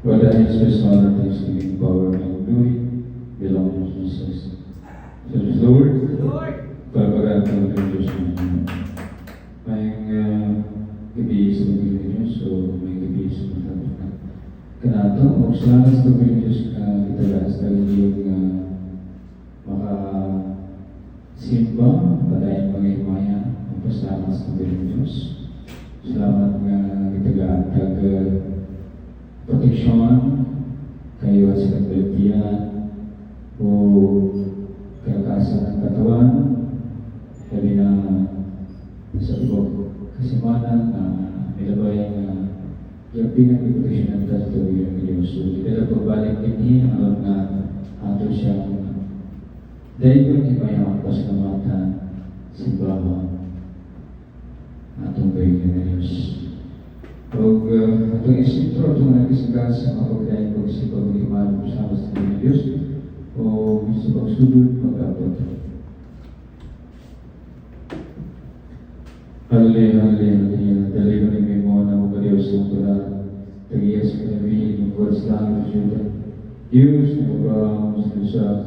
For the express honor, thanksgiving, power, and glory belong to Jesus. So, Lord, pagpagatan ng Diyos ng may gabi sa pagpili niyo, so may gabi sa pagpili kanato, o salamat sa pagpili Diyos na italas na yung makasimba, padayon pag-imaya, magpasalamat sa pagpili Diyos. Salamat nga itagaan proteksyon kayo sa kabalitian o kalakasan ng katawan, sabi na sa ibang kasimanan na nilabay na yung pinag-proteksyon ng tato yung Diyos. So, kita na pagbalik din alam na ato siyang dahil ko ni may ang pasalamatan simbahan atong bayan ng Diyos. Kung itong isintro, itong nagkisigas sa mga pagkain ko sa pag-iman mo sa amas ng Diyos o sa pagsulod mag-abot. Hallelujah, hallelujah. Dali ko rin mo na mga Diyos sa mga tagiyas ka na rin ng words lang ng Juda. Diyos na mga sa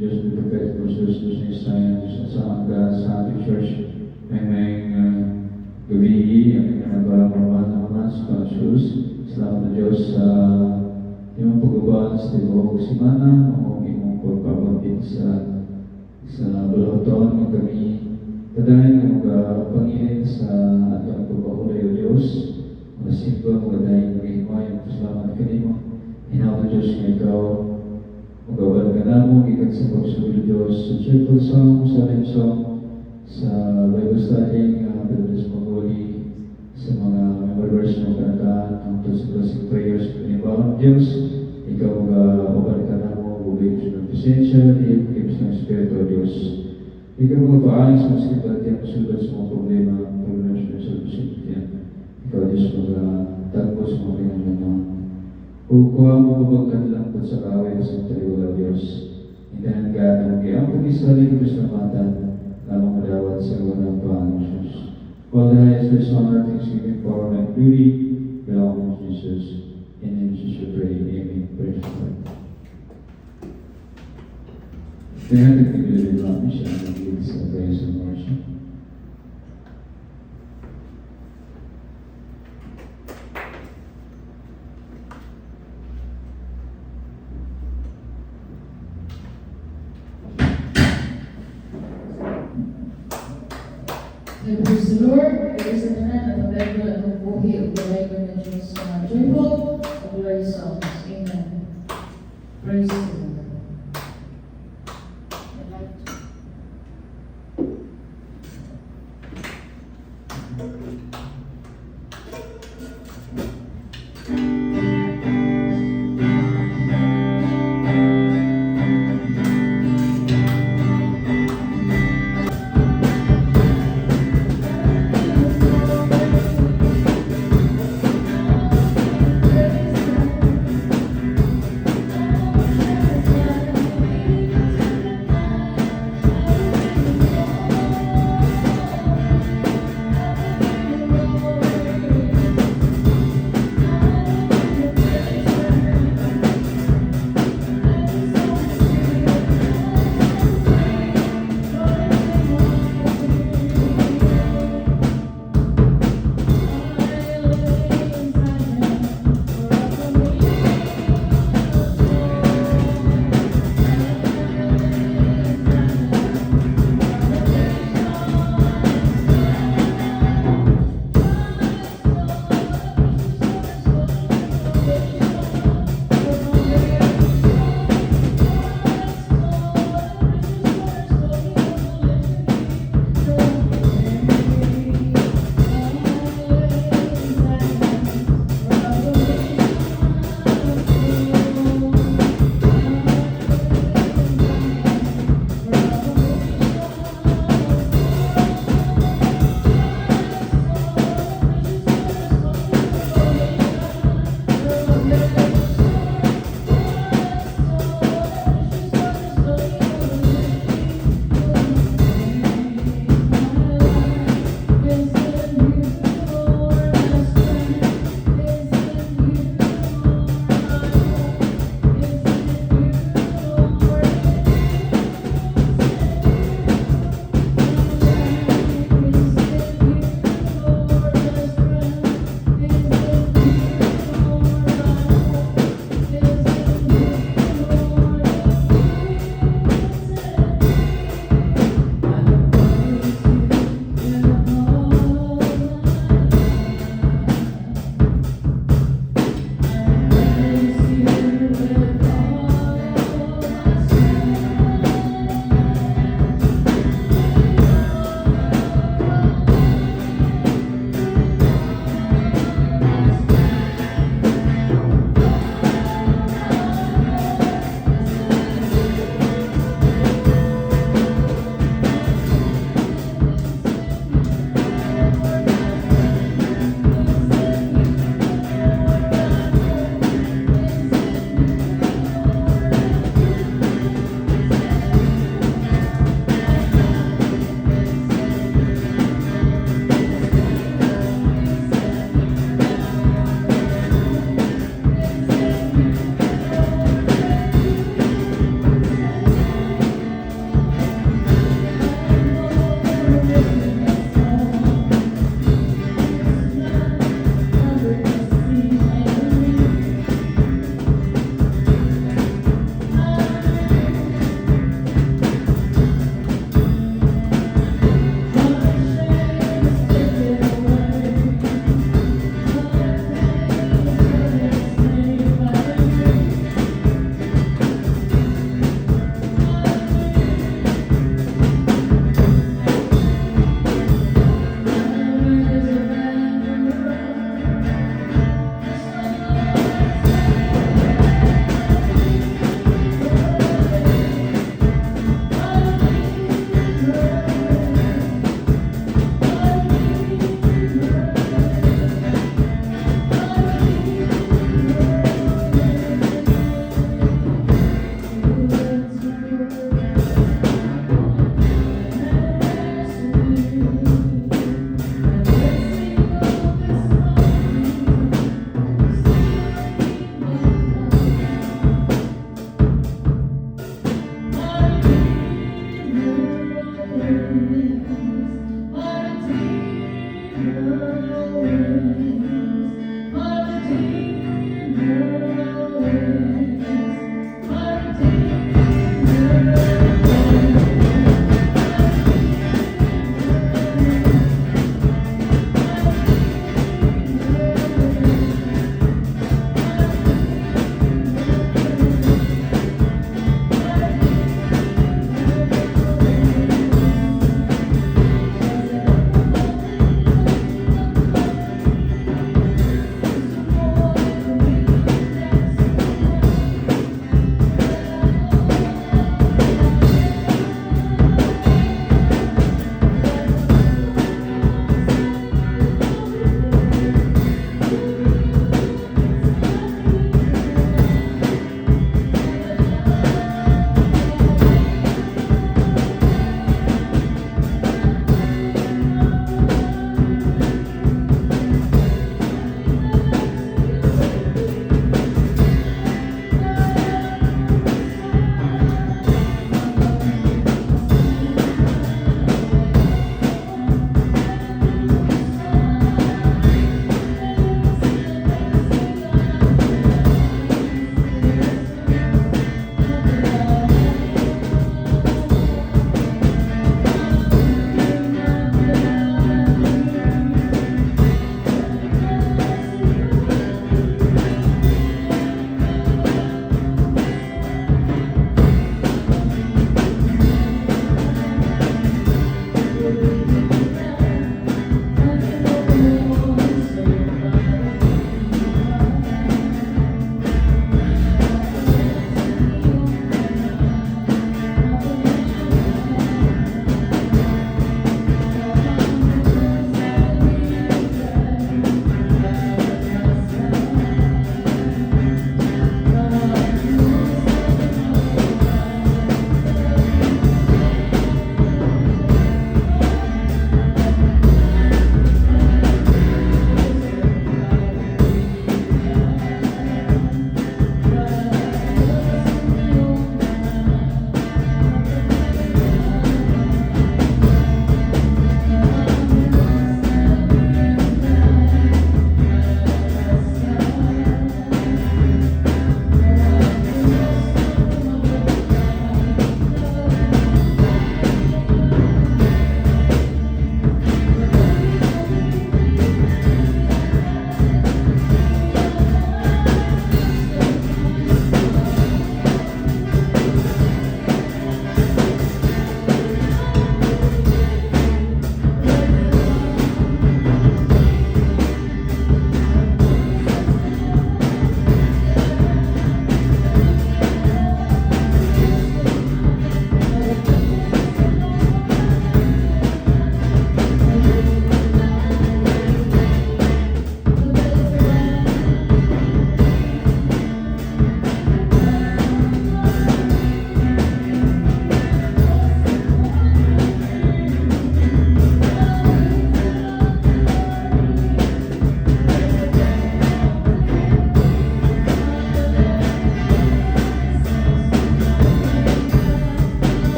Diyos na prophet, Diyos na Isaiah, Diyos sa hangga sa ating church. May gabi ang pinagmamahan sa Diyos. Salamat na Diyos sa iyong pagbabahan sa tibok simana o iyong pagpapabit sa bulahoton ng kami. Padahin ang Panginoon sa atong pagpapulay o Diyos. Mga simple, mga dahin ng ihimayan. Salamat ka nimo. Hinaw na Diyos na ikaw. Magawal ka na mo, ikat sa pagsulit Diyos. Sa cheerful song, sa rin song, sa Bible study, Brother's Maguli, sa mga members ng kanakaan, ang blessing prayers, pinibawang Diyos, ikaw magawal ka na mo, bubig sa presensya, iibigay sa Espiritu o Diyos. Ikaw magpaalis mo sa kibatiyan, sulat sa mga problema, pag-nurse sa presensya. Ikaw Diyos magtagpo sa mga pinagmamahan. Kuha mo mabagkadlang po sa kaway sa taliwala Diyos. Ikanan ka ng kaya ang pag-isali ko sa matan, lamang madawat sa walang Panginoon. All the highest is honor, thanksgiving, power, and beauty belong to Jesus. In Jesus we pray. Amen. Praise the Lord. Kaya nagpipili namin siya ang nagpipili sa praise and worship. Praise the Lord. Praise the Lord. At ang Bible at ang buhi o galay ko na Diyos sa joyful o glory songs. Amen. Praise the Lord.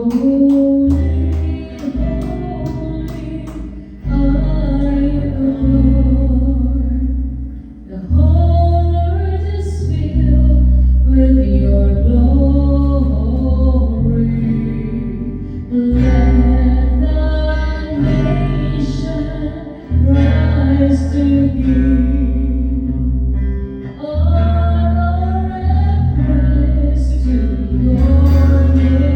The whole earth is filled with your glory. Let the nation rise to give honor and praise to your name.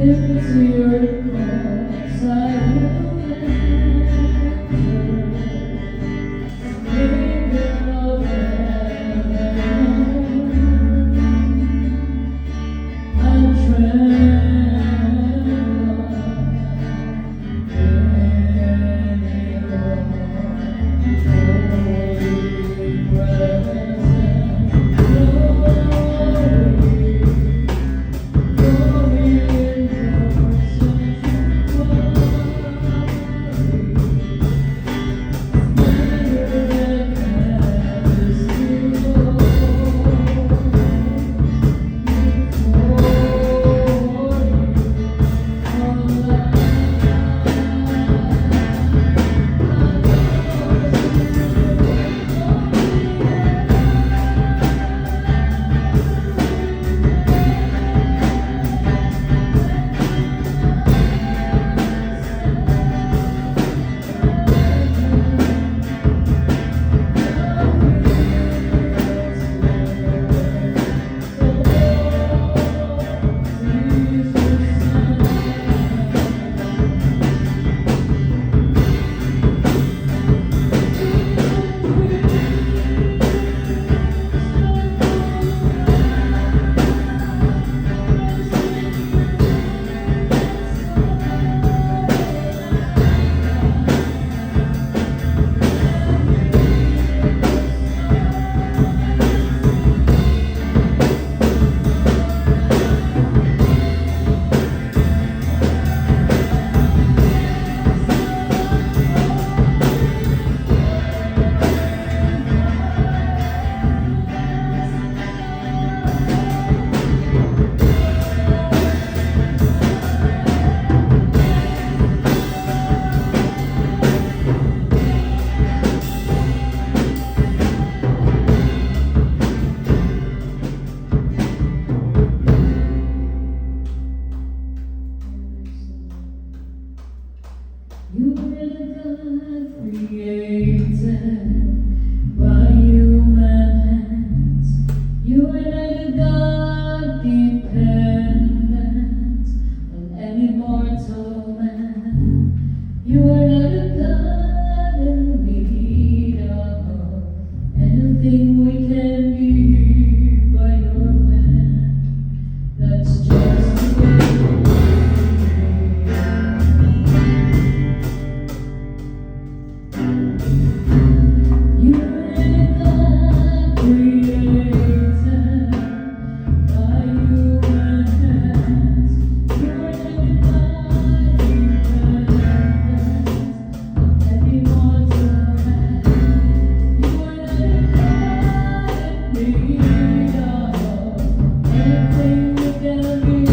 Into your cause I will enter, Savior of heaven, I tremble. That's just the way. You and God created by human hands. You and God independent and immortal man. You and God in need of everything we can be.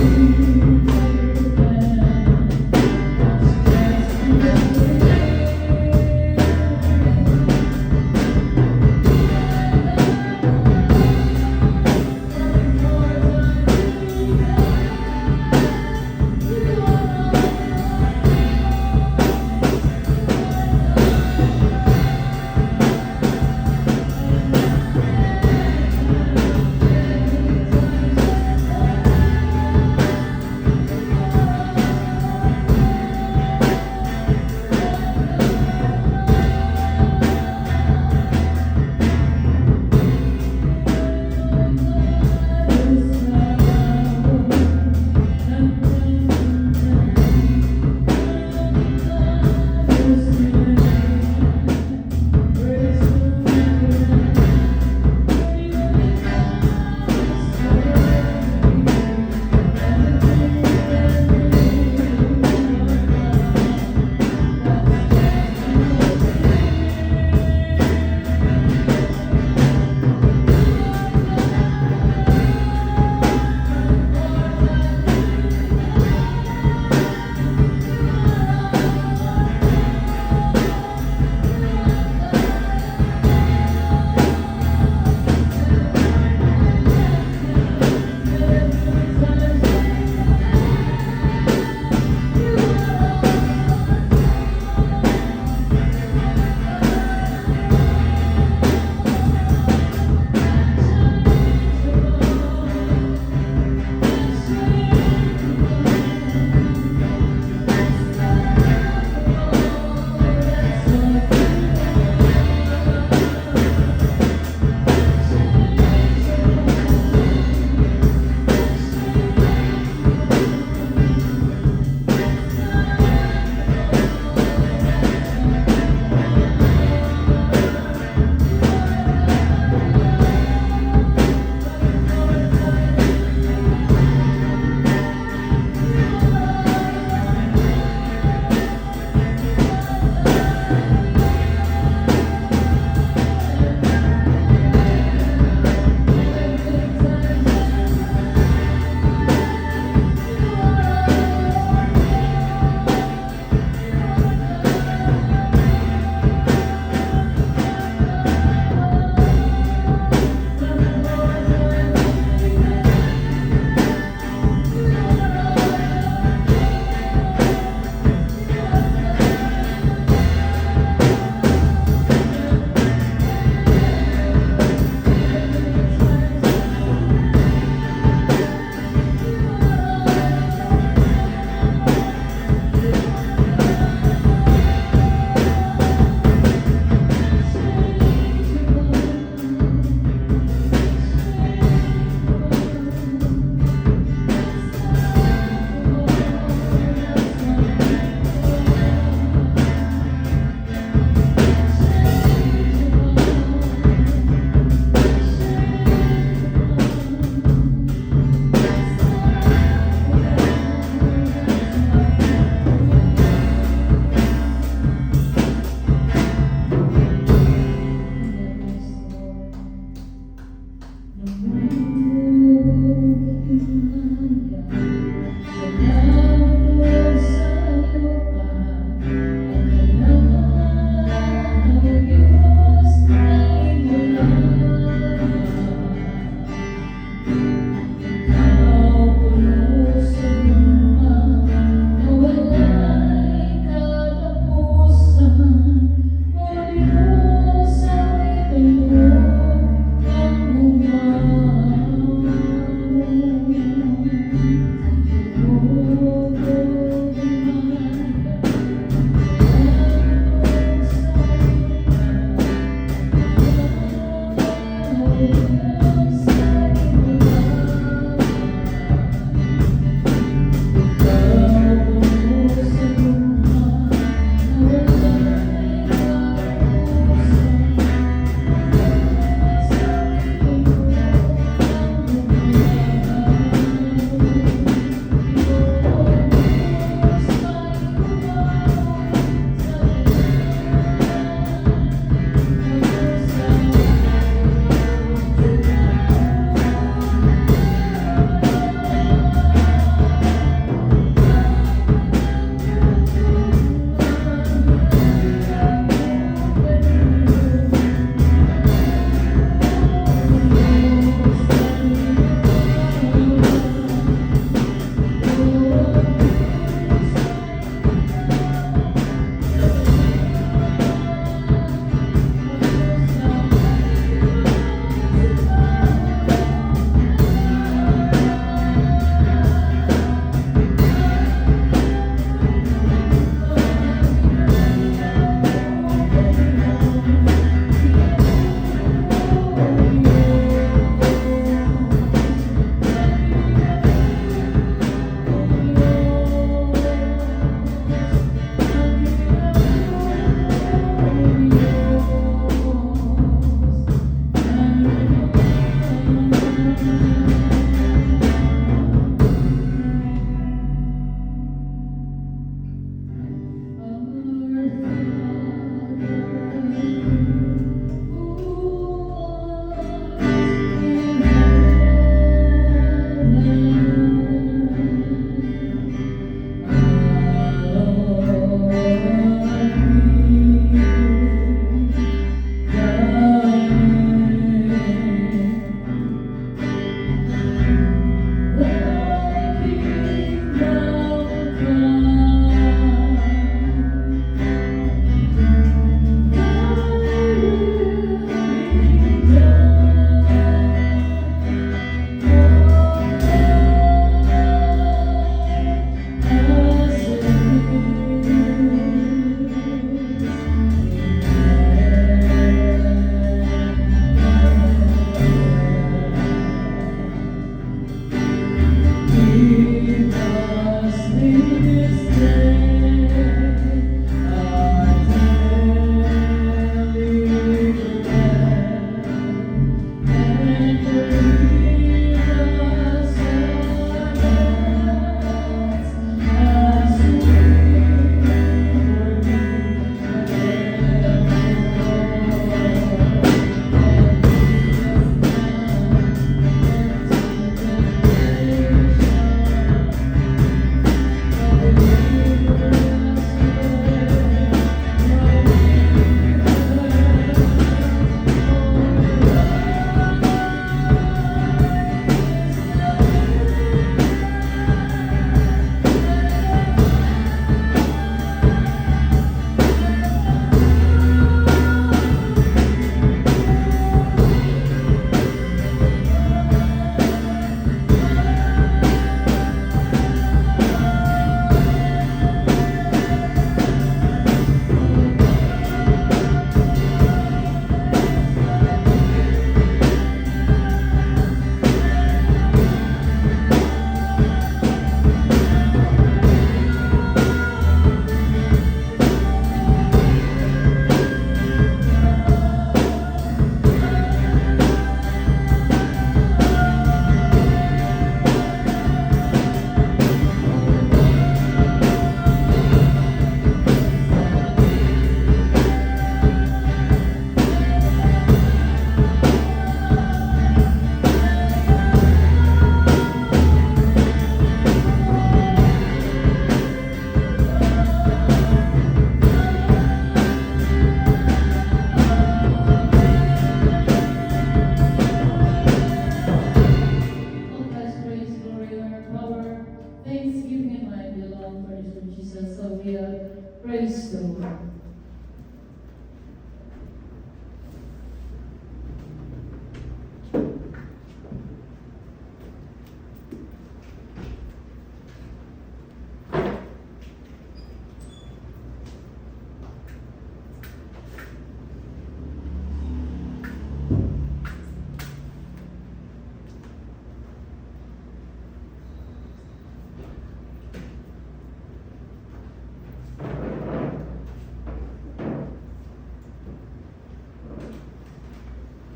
Praise the Lord.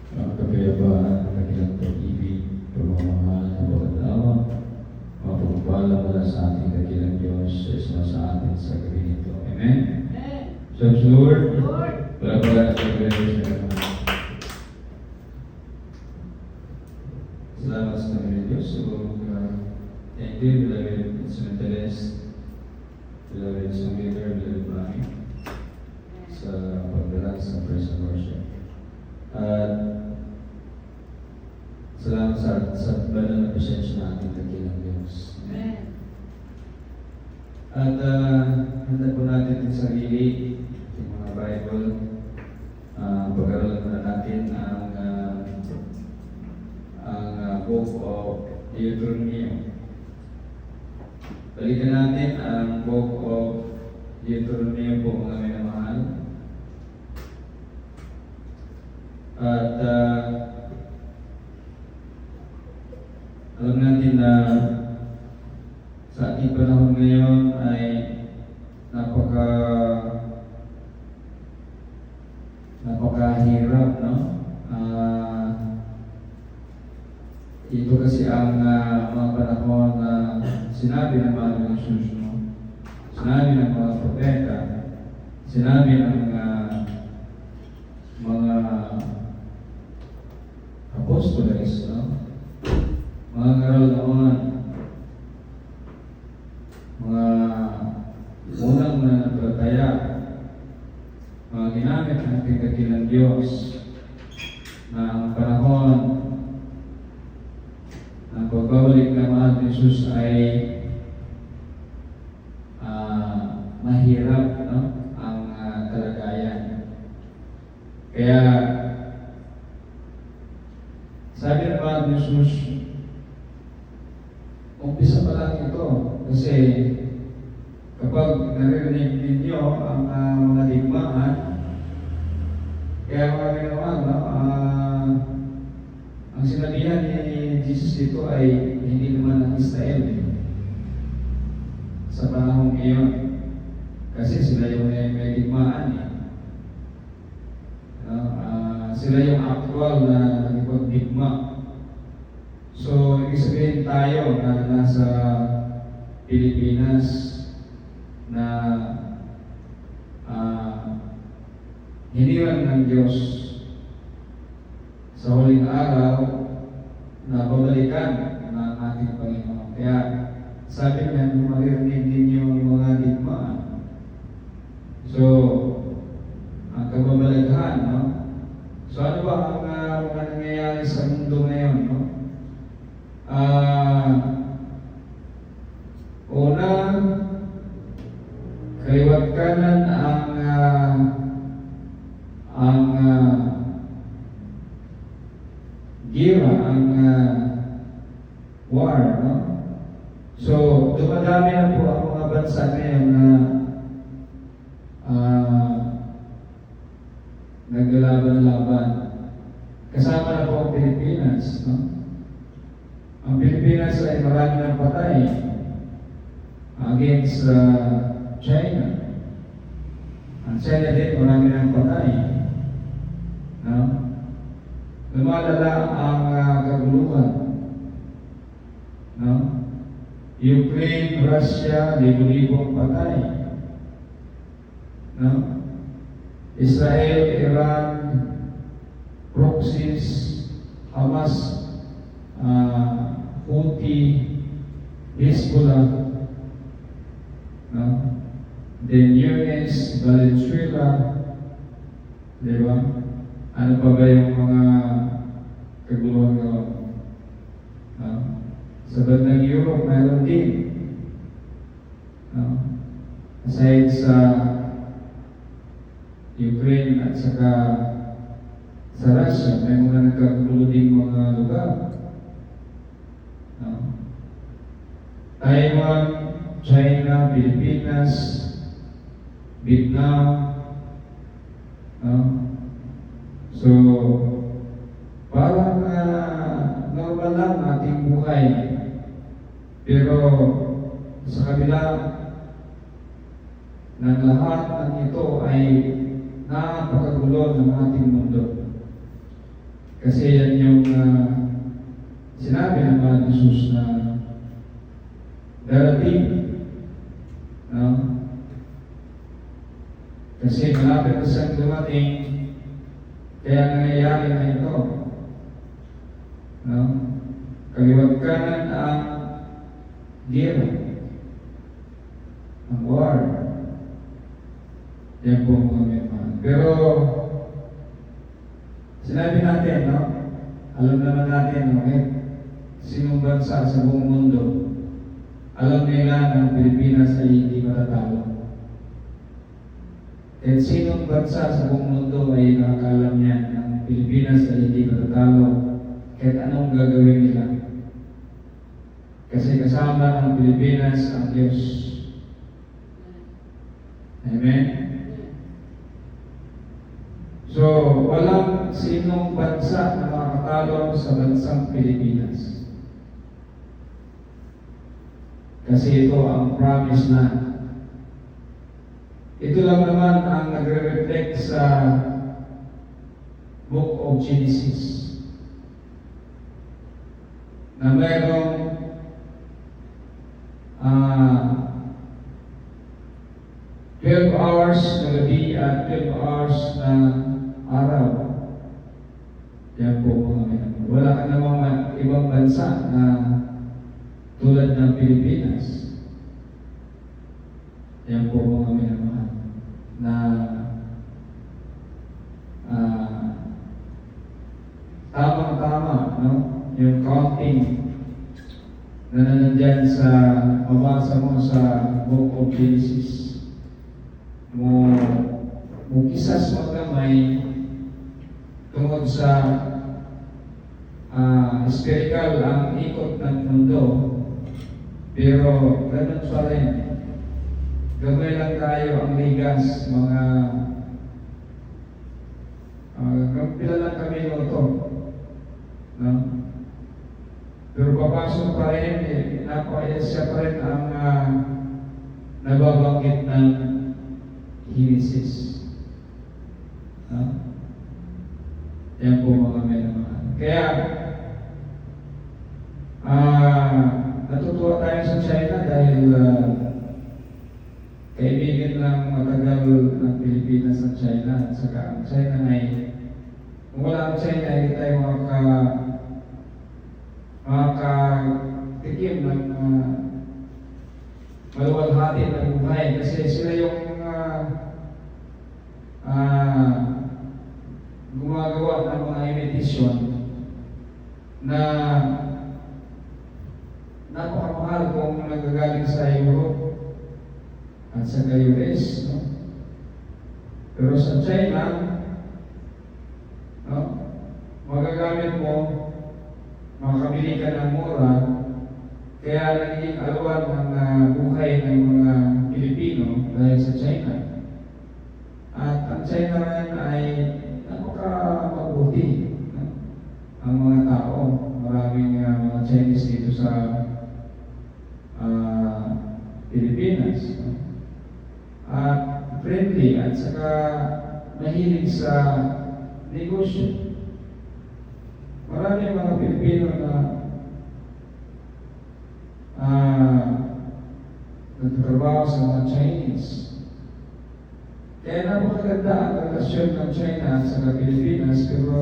Ang kapayapaan, kagilang pag-ibig, pagmamahal, pagkatawa, mapagpala mula sa ating kagilang Diyos, sa sa atin sa gabi nito. Amen? Praise the Lord. Pala sa Panginoon siya naman. Salamat sa Panginoon Diyos. So, thank you, beloved instrumentalist, beloved songwriter, beloved Mami, sa pagdala sa praise and worship. At salamat sa banal na presensya na ating kagilang Diyos. Amen. At handa po natin yung sarili, yung mga Bible, pag-aralan muna natin ang Book of Deuteronomy. Balikan natin ang Book of Deuteronomy po mga minamahal. At alam natin na sa ating panahon ngayon ay napakahirap, no? Ito kasi ang mga panahon na sinabi ng mga Jesus, no? Sinabi ng mga propeta, sinabi ng mga apostoles, no? Mga ngaral naman, mga unang nananampalataya, mga ginamit ng ating kagilang Diyos na ang panahon ng pagbabalik ng mahal ni Jesus ay mahirap, no? Ang kalagayan. Kaya sabi ng mahal ni Jesus, umpisa pa lang ito kasi kapag naririnig ninyo ang mga digmaan, kaya mga ginawa, no? Ang sinabihan ni Jesus dito ay hindi naman ang Israel sa panahon ngayon kasi sila yung may digmaan sila yung actual na nagpagdigma. So, ibig sabihin tayo na nasa Pilipinas na hiniran ng Diyos sa huling araw na babalikan ng ating Panginoon. Kaya sabi niya, maririnig ninyo yung mga digmaan. So, ang kababalaghan, no? So, ano ba ang mga nangyayari sa mundo ngayon, no? Una, kaliwat kanan ang gira, ang war, no? So, dumadami na po ang mga bansa ngayon na naglalaban-laban. Kasama na po ang Pilipinas, no? Ang Pilipinas ay marami ng patay against China. Ang China din marami ng patay, no? Lumalala ang kaguluhan, no? Ukraine, Russia, libo-libong patay, no? Israel, Iran, proxies, Hamas, Houthi, Hezbollah, no? Then US, Venezuela, di ba? Ano pa ba yung mga kaguluhan ngayon? No? Sa bandang Europe, mayroon din. No? Aside sa Ukraine at saka sa Russia, may mga nagkagulo ding mga lugar. No? Taiwan, China, Pilipinas, Vietnam. No? So, parang normal lang ating buhay. Pero sa kabila ng lahat ng ito ay napakagulo ng ating mundo. Kasi yan yung sinabi ng mga Jesus na darating. No? Kasi malapit na siyang dumating, kaya nangyayari na ito. No? Kaliwat kanan ang gera, ang war. Yan po mga memang. Pero, sinabi natin, no? Alam naman natin, okay? Sinong bansa sa buong mundo, alam nila na ang Pilipinas ay hindi matatalo. At sinong bansa sa buong mundo ay nakakalam niya na ang Pilipinas ay hindi matatalo kahit anong gagawin nila. Kasi kasama ng Pilipinas ang Diyos. Amen? So, walang sinong bansa na makakatalo sa bansang Pilipinas. Kasi ito ang promise na. Ito lang naman ang nagre-reflect sa Book of Genesis. Na mayroong 12 hours na gabi at 12 hours na araw. Yan po mga minamahal. Wala ka namang ibang bansa na tulad ng Pilipinas. Yan po mga minamahal. Na tamang-tama, no? Yung counting na nandiyan sa mabasa mo sa Book of Genesis. Mo kisas mo kamay tungkol sa spherical ang ikot ng mundo, pero ganun pa rin. Gamay lang tayo ang ligas, mga pila lang kami ito, no? Pero papasok pa rin, siya pa rin ang nababanggit ng Genesis. No? Yan po mga minamahal. Kaya, natutuwa tayo sa China dahil kaibigan lang matagal ng Pilipinas ang China. At saka ang China ay, kung wala ang China, hindi tayo makatikim ng maluwalhati na buhay. Kasi sila yung gumagawa ng mga imitation na napakamahal kung nagagaling sa Europe at sa US, no? Pero sa China, no? Magagamit mo, makakabili ka ng mura, kaya naging alwan ng buhay ng mga Pilipino dahil sa China. At ang China rin ay napaka-mabuti, no? Ang mga tao, maraming mga Chinese dito sa Pilipinas, no? At friendly at saka mahilig sa negosyo. Maraming mga Pilipino na nagtatrabaho sa mga Chinese. Kaya napakaganda ang relasyon ng China sa Pilipinas, pero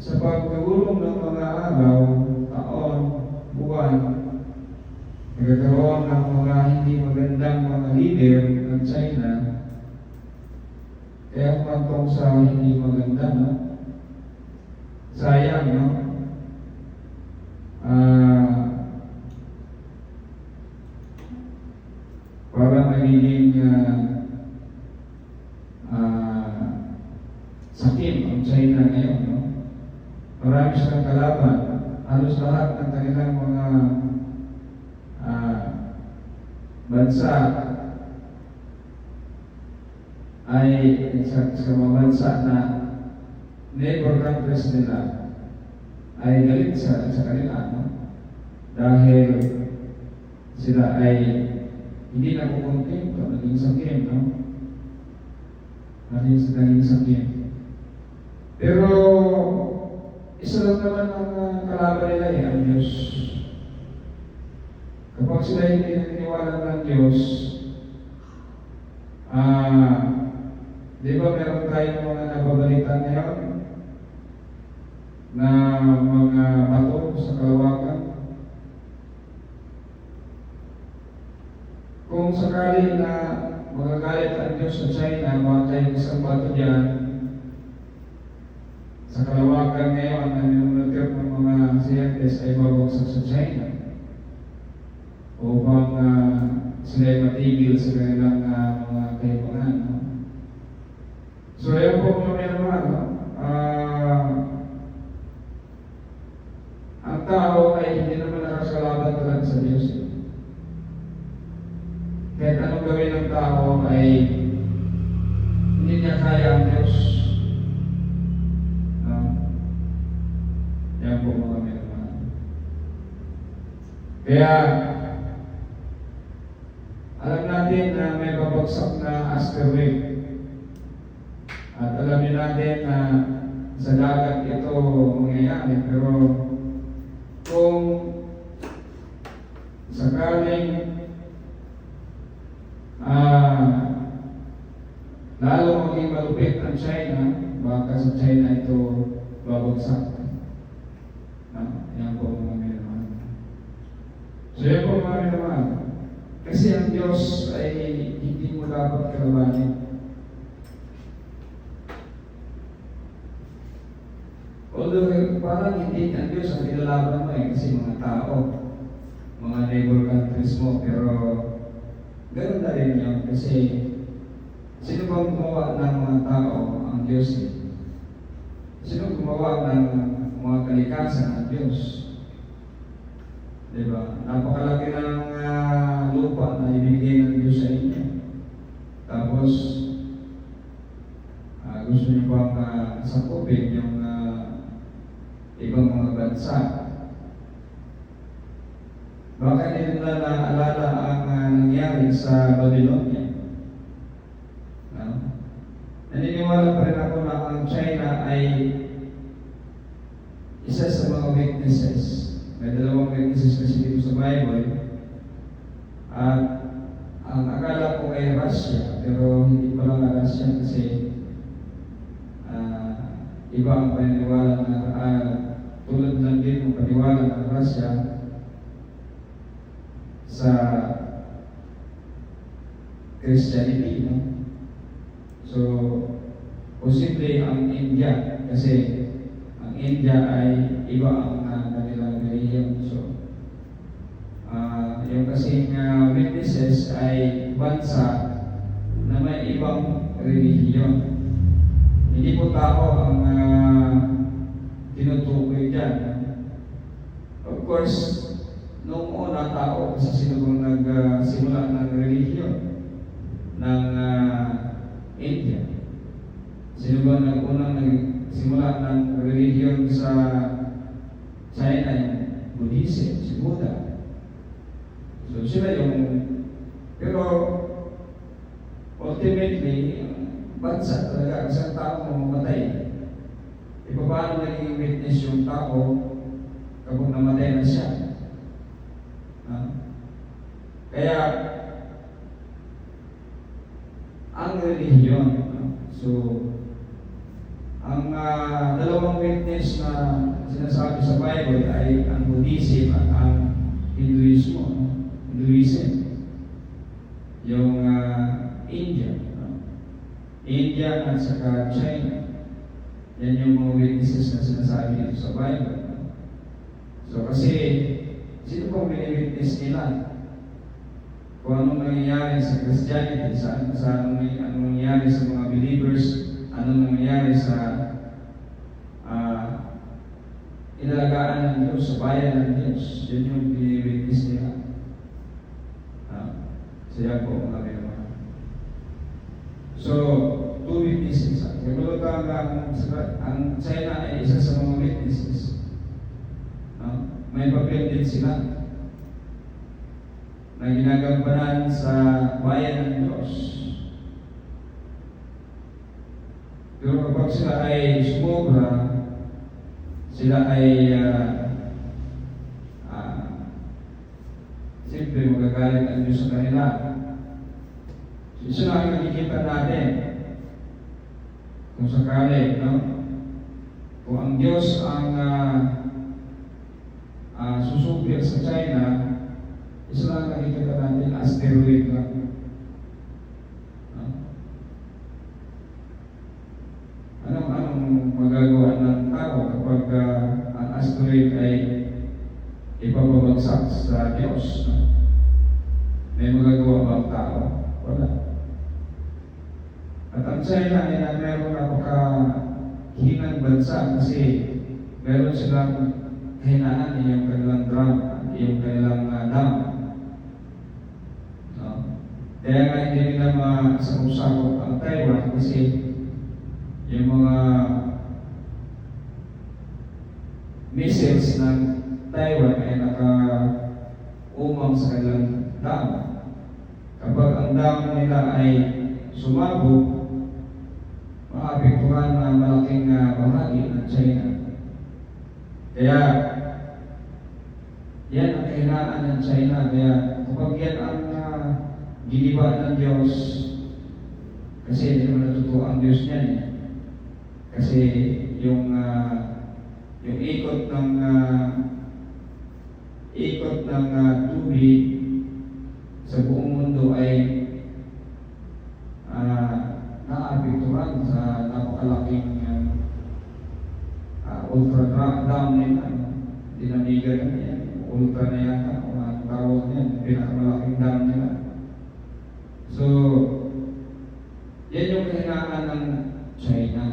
sa pagkagulong ng mga araw, taon, buwan, nagkakaroon ng mga hindi magandang mga leader ng China. Kaya pantong sa hindi maganda, no? Sayang, no? Parang nagiging kalaban. Halos lahat ng kanilang mga bansa ay sa mga bansa na neighbor countries nila ay galit sa kanila, no? Dahil sila ay hindi na kukontento, naging sakim, no? Naging sakim. Pero isa lang naman ang kalaban nila ay ang Diyos. Kapag sila hindi naniniwala ng Diyos, di ba meron tayong mga nababalita ngayon na mga bato sa kalawakan? Kung sakali na magagalit ang Diyos sa China, makatay isang bato dyan, sa kalawakan ngayon, ang minunod ng mga scientists ay babagsak sa China upang sila ay matigil sa kanilang mga kailangan. No? So, ayan po mga naman, no? Ang tao ay hindi naman nakasalabat talaga sa Diyos. Kahit anong gawin ng tao ay hindi niya kaya ang Diyos. Yan po mga naman. Kaya, alam natin na may babagsak na asteroid. At alam niyo natin na sa dagat ito mangyayari. Pero kung sakaling lalo maging malupit ang China, baka sa China ito babagsak. Yan po mga naman. So yan po mga naman. Kasi ang Diyos ay hindi mo dapat kalabanin. Although parang hindi ang Diyos ang nilalaban mo kasi mga tao, mga neighbor countries mo, pero ganoon na rin yun kasi sino bang gumawa ng mga tao? Ang Diyos eh. Sino gumawa ng mga kalikasan ng Diyos? Diba? Napakalaki ng lupa na ibigay ng Diyos sa inyo. Tapos, gusto niyo bang sakupin yung ibang mga bansa? Baka hindi nila naalala ang nangyari sa Babylonia. Naniniwala pa rin ako na ang China ay isa sa mga witnesses. May dalawang witnesses kasi dito sa Bible. At ang akala ko ay Russia, pero hindi pala nga Russia kasi iba ang paniniwala na tulad lang din ang paniniwala ng Russia sa Christianity, no? So, posible ang India kasi ang India ay iba ang kanilang relihiyon. So, yung kasing witnesses ay bansa na may ibang relihiyon. Hindi po tao ang tinutukoy dyan. Of course, noong una tao kasi sino bang nagsimula ng relihiyon ng India? Sino ba unang nagsimula ng relihiyon sa China? Yung Buddhism, si Buddha. So sila yung, pero ultimately, bansa talaga, isang tao mamamatay. Paano naging witness yung tao kapag namatay na siya? Kaya, ang relihiyon, so, ang dalawang witness na sinasabi sa Bible ay ang Buddhism at ang Hinduism. Yung India at saka China. Yan yung mga witnesses na sinasabi dito sa Bible. So kasi, sino pong witness nila? Kung anong nangyayari sa Christianity, anong nangyayari sa mga believers, anong nangyayari sa inalagay doon sa bayan ng Diyos. Yun yung witness nila. Siya po mga mga. So, two witnesses. Kaya ang China ay isa sa mga witnesses. May papel din sila na ginagampanan sa bayan ng Diyos. Pero kapag sila ay sumobra, sila ay siyempre magagalit ang Diyos sa kanila. So, isa lang ang nakikita natin. Kung sakali, no? Kung ang Diyos ang susupir sa China, isa lang ang nakikita natin, asteroid lang. Anong magagawa ng tao kapag ang asteroid ay ipapabagsak sa Diyos? May magagawa ba ang tao? Wala. At ang China ay meron napakahinang bansa kasi meron silang kahinaan yung kanilang drum, yung kanilang dam. Kaya nga hindi nila masakop-sakop ang Taiwan kasi yung mga missiles ng Taiwan ay naka-umang sa kanilang dam. Kapag ang dam nila ay sumabog, maapektuhan na malaking bahagi ng China. Kaya yan ang kahinaan ng China. Kaya kapag yan ang giniba ng Diyos, kasi hindi naman natutuwa ang Diyos niyan eh. Kasi yung ikot ng tubig sa buong mundo ay naapektuhan sa napakalaking ultra dam nila. Dinamigan yan, ultra na yata, o ang tawag yan, pinakamalaking dam nila. So, yan yung kahinaan ng China.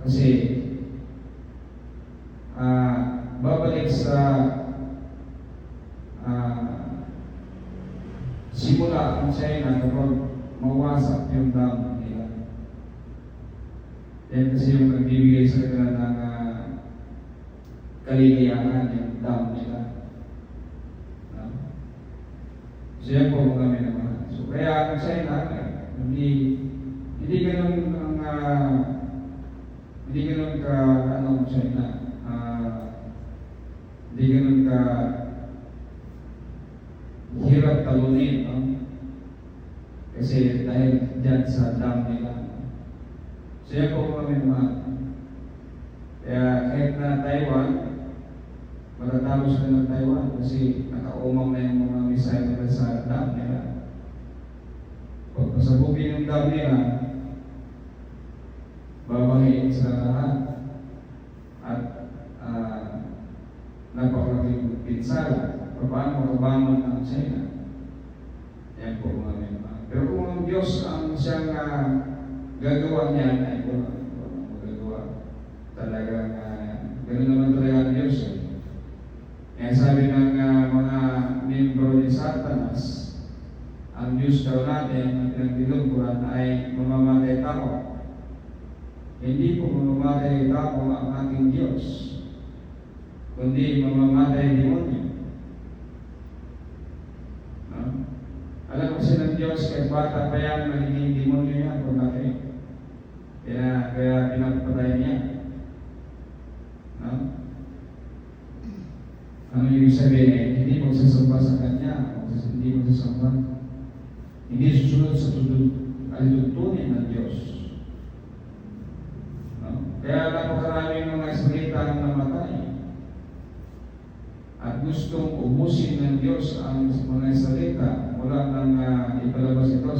Kasi babalik sa simula ang China kapag mawasak yung dam nila. Yan kasi yung nagbibigay sa kanila ng kaligayahan yung dam nila. So yan po kami naman. So kaya ang China, hindi ganun ka anong China, hindi ganun ka hirap talunin, no? Kasi dahil dyan sa dam nila. So yan po kami naman. Kaya kahit na Taiwan, matatalo sila ng Taiwan kasi nakaumang na yung mga missile nila sa dam nila. Pag pasabugin yung dam nila, babahiin sa lahat at napakalaking pinsala. Paano makabangon ang China? Yan po mga memang. Pero kung ang Diyos ang siyang gagawa niyan, ay walang magagawa. Talagang gano'n naman talaga ang Diyos. Kaya sabi ng mga membro ni Satanas, ang Diyos daw natin, ang pinagbilungguran ay mamamatay tao. Hindi po mamamatay tao ang ating Diyos, kundi mamamatay demonyo. Alam kasi ng Diyos, kahit bata pa yan, nagiging demonyo yan kung bakit. Kaya pinapatay niya. Ano yung sabihin? Hindi magsasamba sa Kanya, hindi magsasamba. Hindi susunod sa alituntunin ng Diyos. Kaya napakaraming mga salita ang namatay. At gustong ubusin ng Diyos ang mga salita mula nang ipalabas ito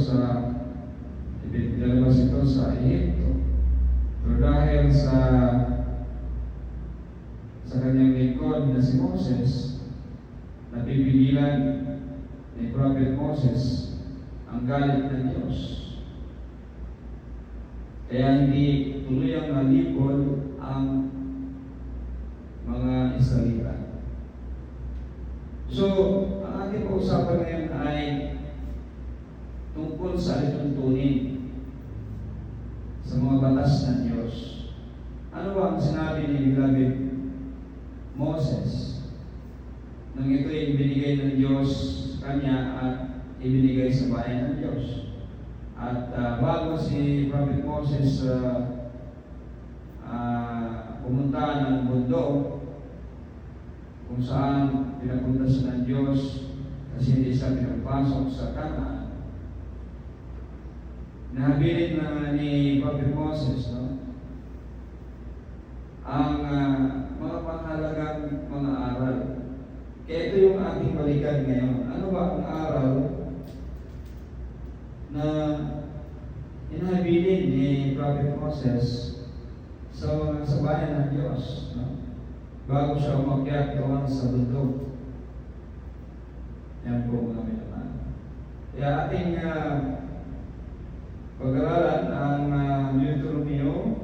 sa Ehipto. Pero dahil sa kanyang lingkod na si Moses, napipigilan ni Prophet Moses ang galit ng Diyos. Kaya hindi tuluyang nalipol ang mga Israelita. So, ang ating pag-usapan ngayon ay tungkol sa alituntunin sa mga batas ng Diyos. Ano ba ang sinabi ni beloved Moses nang ito'y ibinigay ng Diyos sa kanya at ibinigay sa bayan ng Diyos? At bago si Prophet Moses pumunta ng bundok kung saan pinapunta siya ng Diyos kasi hindi siya pinapasok sa Canaan, nahabilin na ni Prophet Moses ang mga panghalagang mga aral. Kaya ito yung ating balikan ngayon. Ano ba ang aral na inahabilin ni Prophet Moses sa bayan ng Diyos, bago siya umakyat doon sa bundok? Yan po mga minamahal. Kaya ating pag-aralan ang Deuteronomio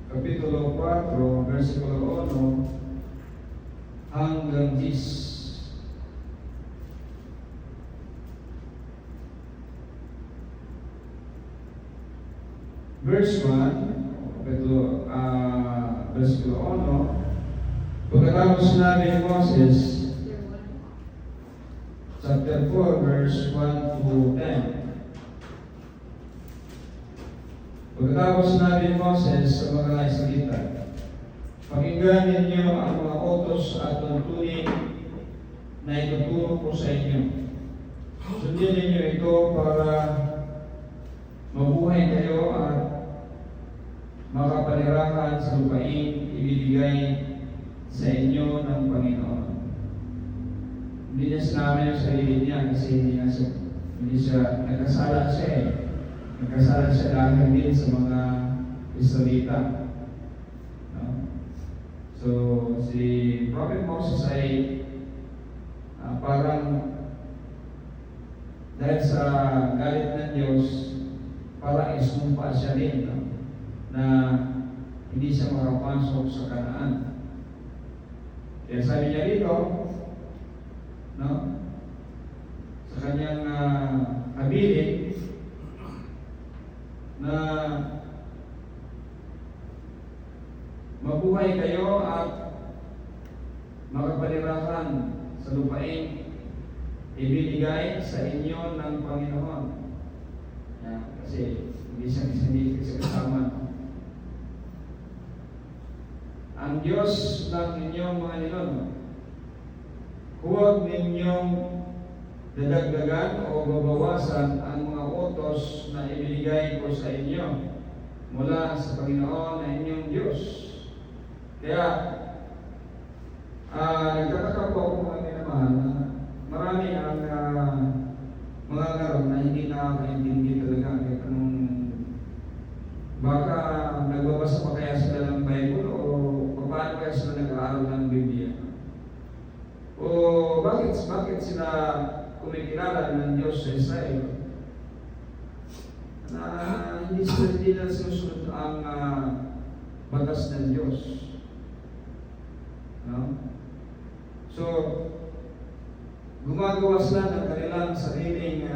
Kapitulo 4, versikulo 1 hanggang 10. Verse 1, Kapitulo, versikulo 1, pagkatapos sinabi ni Moses, chapter 4, verse 1 to 10. Pagkatapos sinabi ni Moses sa mga Israelita, pakinggan ninyo ang mga utos at tuntunin na ituturo ko sa inyo. Sundin ninyo ito para mabuhay kayo at makapanirahan sa lupain ibibigay sa inyo ng Panginoon. Hindi niya sinabi yung sarili niya kasi hindi siya nagkasala siya eh. Nagkasala siya dahil din sa mga Israelita. So, si Prophet Moses ay parang dahil sa galit ng Diyos, parang isumpa siya rin na hindi siya makapasok sa Canaan. Kaya sabi niya dito, sa kanyang habilin, na mabuhay kayo at makapanirahan sa lupain ibinigay sa inyo ng Panginoon. Kasi hindi siya kasama. Ang Diyos ng inyong mga ninuno, huwag ninyong dadagdagan o babawasan ang mga utos na ibinigay ko sa inyo mula sa Panginoon na inyong Diyos. Kaya, nagtataka po ako mga minamahal na marami ang mga karoon na hindi nakakaintindi talaga kahit anong baka nagbabasa pa kaya sila ng Bible o paano kaya sila nag-aaral ng Biblia. O bakit sila kumikilala ng Diyos sa Israel na hindi sila sinusunod ang batas ng Diyos. So, gumagawa sila ng kanilang sariling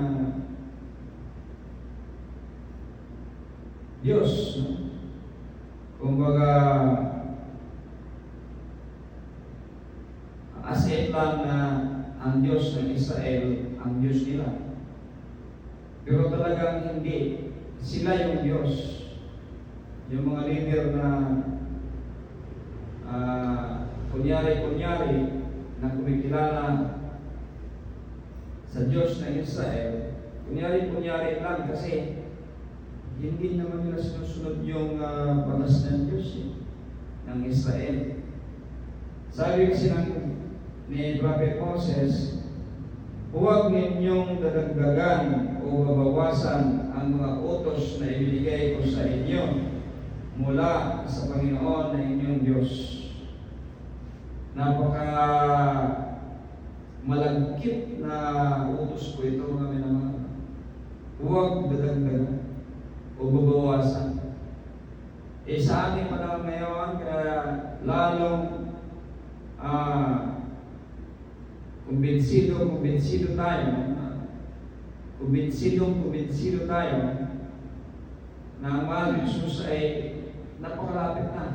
Diyos. Kumbaga, as if lang na ang Diyos ng Israel ang Diyos nila. Pero talagang hindi. Sila yung Diyos. Yung mga leader na kunyari na kumikilala sa Diyos ng Israel, kunyari lang kasi hindi naman nila sinusunod yung batas ng Diyos ng Israel. Sabi kasi ni Prophet Moses, huwag ninyong dadagdagan o babawasan ang mga utos na ibinigay ko sa inyo mula sa Panginoon na inyong Diyos. Napaka malagkit na utos ko ito mga minamahal. Huwag dadagdagan o babawasan. Sa ating panahon ngayon, kaya lalong kumbinsido tayo na ang mahal ni Jesus ay napakalapit na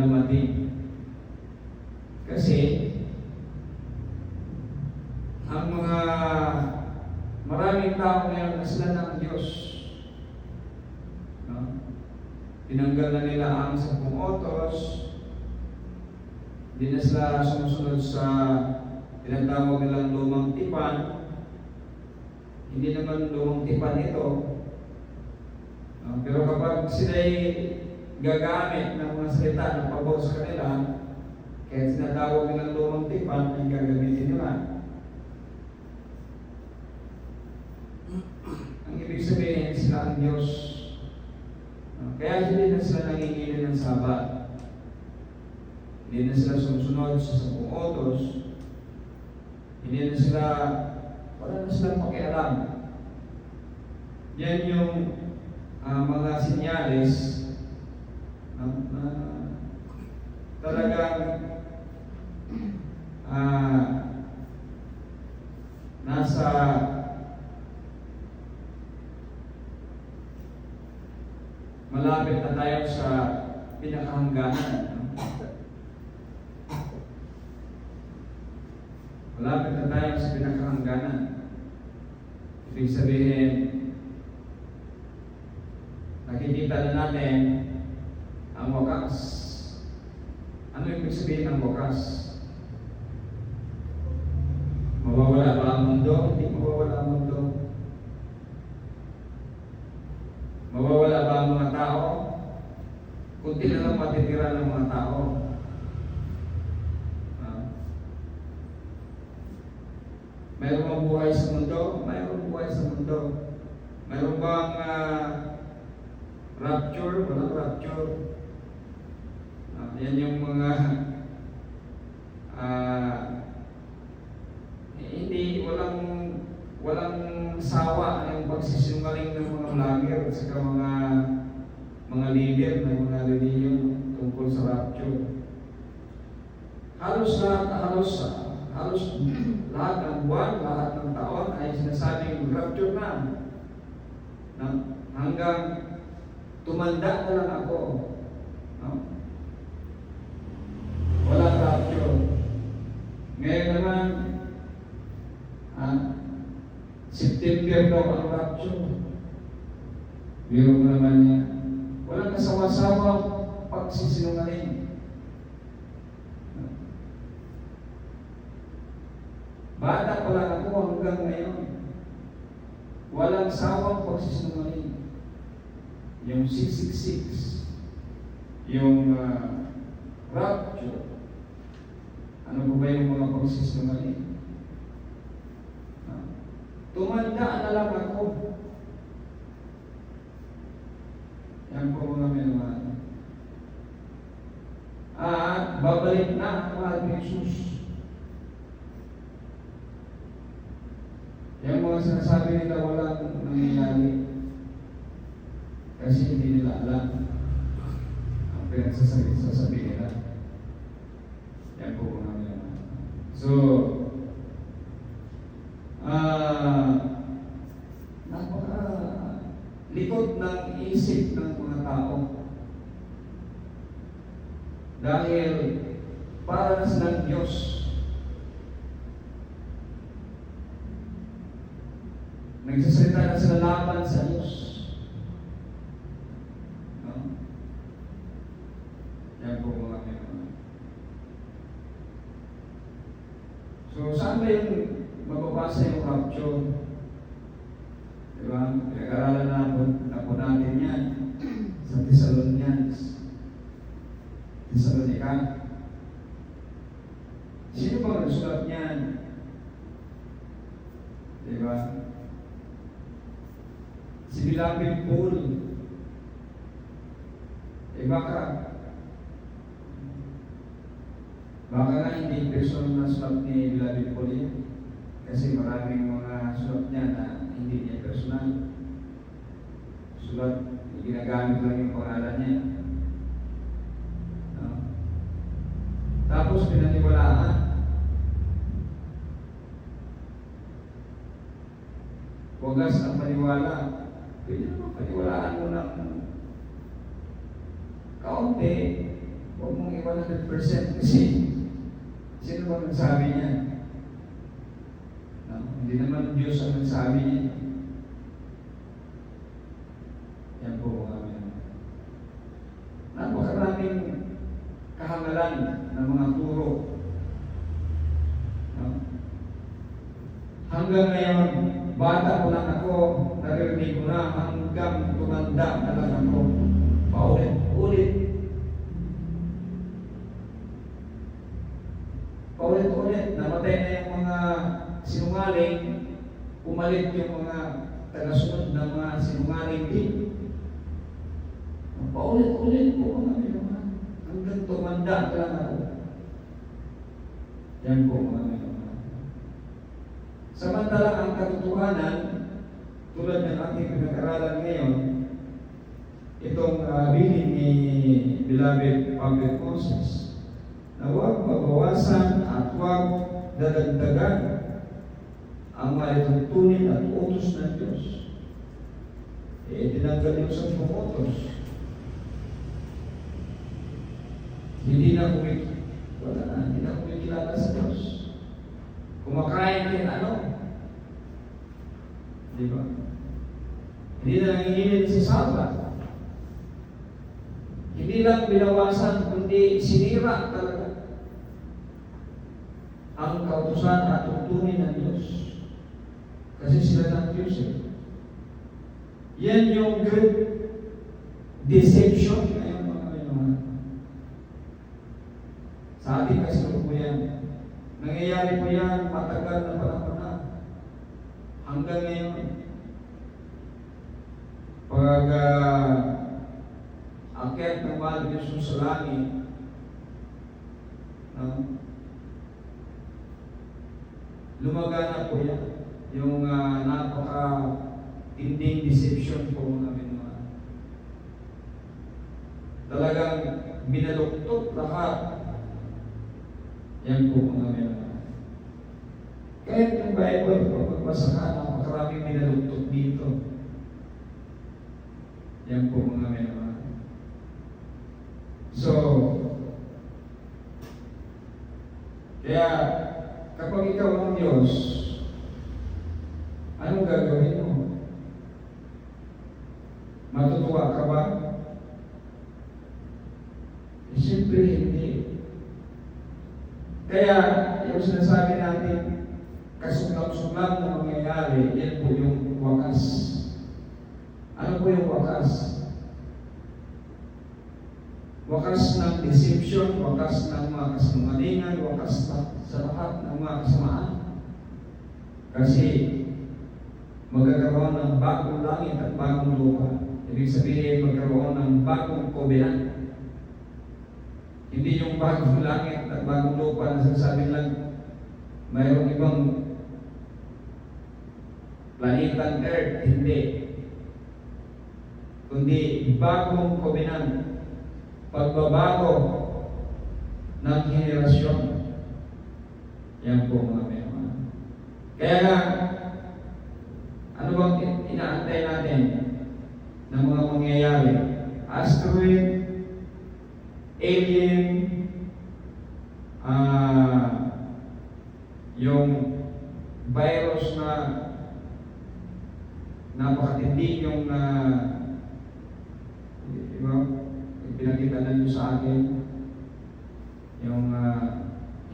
dumating. Kasi ang mga maraming tao ngayon naslan ng Diyos. Tinanggal na nila ang 10 utos. Hindi na sila sumusunod sa tinatawag nilang lumang tipan. Hindi naman lumang tipan ito. Pero kapag sila'y gagamit ng mga salita ng pabor sa kanila, kaya tinatawag nilang lumang tipan, ay gagamitin nila. Ang ibig sabihin, sila ang Diyos. Kaya hindi na sila nangingili ng Sabat. Hindi na sila sumusunod sa 10 utos. Hindi na sila, wala na silang pakialam. Yan yung mga sinyalis na talagang nasa malapit na tayo sa pinakahangganan. Malapit na tayo sa pinakahangganan. Ibig sabihin, nakikita na natin ang wakas. Ano ibig sabihin ng wakas? Mawawala ba ang mundo? Hindi mawawala ang mundo. Mawawala ba ang mga tao? Kunti na lang matitira ng mga tao. Mayroon bang buhay sa mundo? Mayroon buhay sa mundo. Mayroon bang rapture? Walang rapture. Yan yung mga hindi, walang sawa yung pagsisinungaling ng mga vlogger at saka mga leader ng mga reliyon tungkol sa rapture. Halos lahat ng buwan, lahat ng taon ay sinasabing rapture na. Hanggang tumanda na lang ako. Walang rapture. Ngayon naman, September daw ang rapture. Biro mo naman niya. Walang kasawa-sawa pagsisinungaling. Bata pa lang ako hanggang ngayon. Walang sawang pagsisinungaling. Yung 666, yung rapture. Ano ba yung mga pagsisinungaling? Tumanda na lang ako. Yan po mga minamahal. Babalik na ang mahal ni Jesus. Yung mga sinasabi nila walang nangyayari. Kasi hindi nila alam ang pinagsasabi nila. Yan po mga minamahal. So, likod ng isip ng mga tao. Dahil para na silang Diyos. Nagsasalita na sila laban sa Diyos. Yan po mga minamahal. So, saan ba yung mababasa yung rapture? Diba? Pinag-aralan na po natin yan sa Thessalonica. Sino ba nagsulat niyan? Diba? Si Beloved Paul. Baka nga hindi personal na sulat ni Beloved Paul yan. Kasi maraming mga sulat niya na hindi niya personal. Sulat, ginagamit lang yung pangalan niya. Tapos pinaniwalaan. Wagas ang paniwala. Pwede naman paniwalaan mo ng kaunti. Huwag mong iwan 100% kasi sino ba nagsabi niya? No? Hindi naman Diyos ang nagsabi niya. Yan po mga minamahal. Napakaraming kahangalan ng mga turo. No? Hanggang ngayon, bata ko lang ako, naririnig ko na hanggang tumanda na lang ako. Paulit-ulit. Paulit-ulit, namatay na yung mga sinungaling, umalit yung mga tagasunod ng mga sinungaling din. Paulit-ulit po mga minamahal. Hanggang tumanda na lang ako. Yan po mga minamahal. Samantalang ang katotohanan, tulad ng ating pinag-aralan ngayon, itong bilin ni Beloved Public Moses, na huwag mabawasan at huwag dadagdagan ang malituntunin at utos ng Diyos. Tinanggal yung 10 utos. Hindi na kumikilala sa Diyos. Kumakain din ano? Di ba? Hindi na nanginginig sa Sabat. Hindi lang binawasan, kundi sinira talaga ang kautusan at tuntunin ng Diyos. Kasi sila ng Diyos eh. Yan yung great deception ngayon mga minamahal. Sa ating kasalukuyan, nangyayari po yan matagal na panahon na. Hanggang ngayon, pag akyat ng mahal Yesus sa langit, lumagana po yan. Yung napaka-tinding deception po namin mga. Talagang binaluktot lahat. Yan po mga minamahal. Kahit yung Bible, kung magbasa ka, napakaraming binaluktot dito. Yan po mga minamahal. So, kaya kapag ikaw ang Diyos, anong gagawin mo? Matutuwa ka ba? Siyempre hindi. Kaya yung sinasabi natin, kasuklam-suklam na mangyayari, yan po yung wakas. Ano po yung wakas? Wakas ng deception, wakas ng mga kasinungalingan, wakas sa lahat ng mga kasamaan. Kasi magkakaroon ng bagong langit at bagong lupa. Ibig sabihin, magkaroon ng bagong covenant. Hindi yung bagong langit at bagong lupa na sinasabi lang mayroong ibang planetang Earth. Hindi. Kundi bagong covenant. Pagbabago ng henerasyon. Yan po mga minamahal. Kaya nga, ano bang inaantay natin ng mga mangyayari? Asteroid, alien, yung virus na napakatindi yung pinakita na nyo sa akin, yung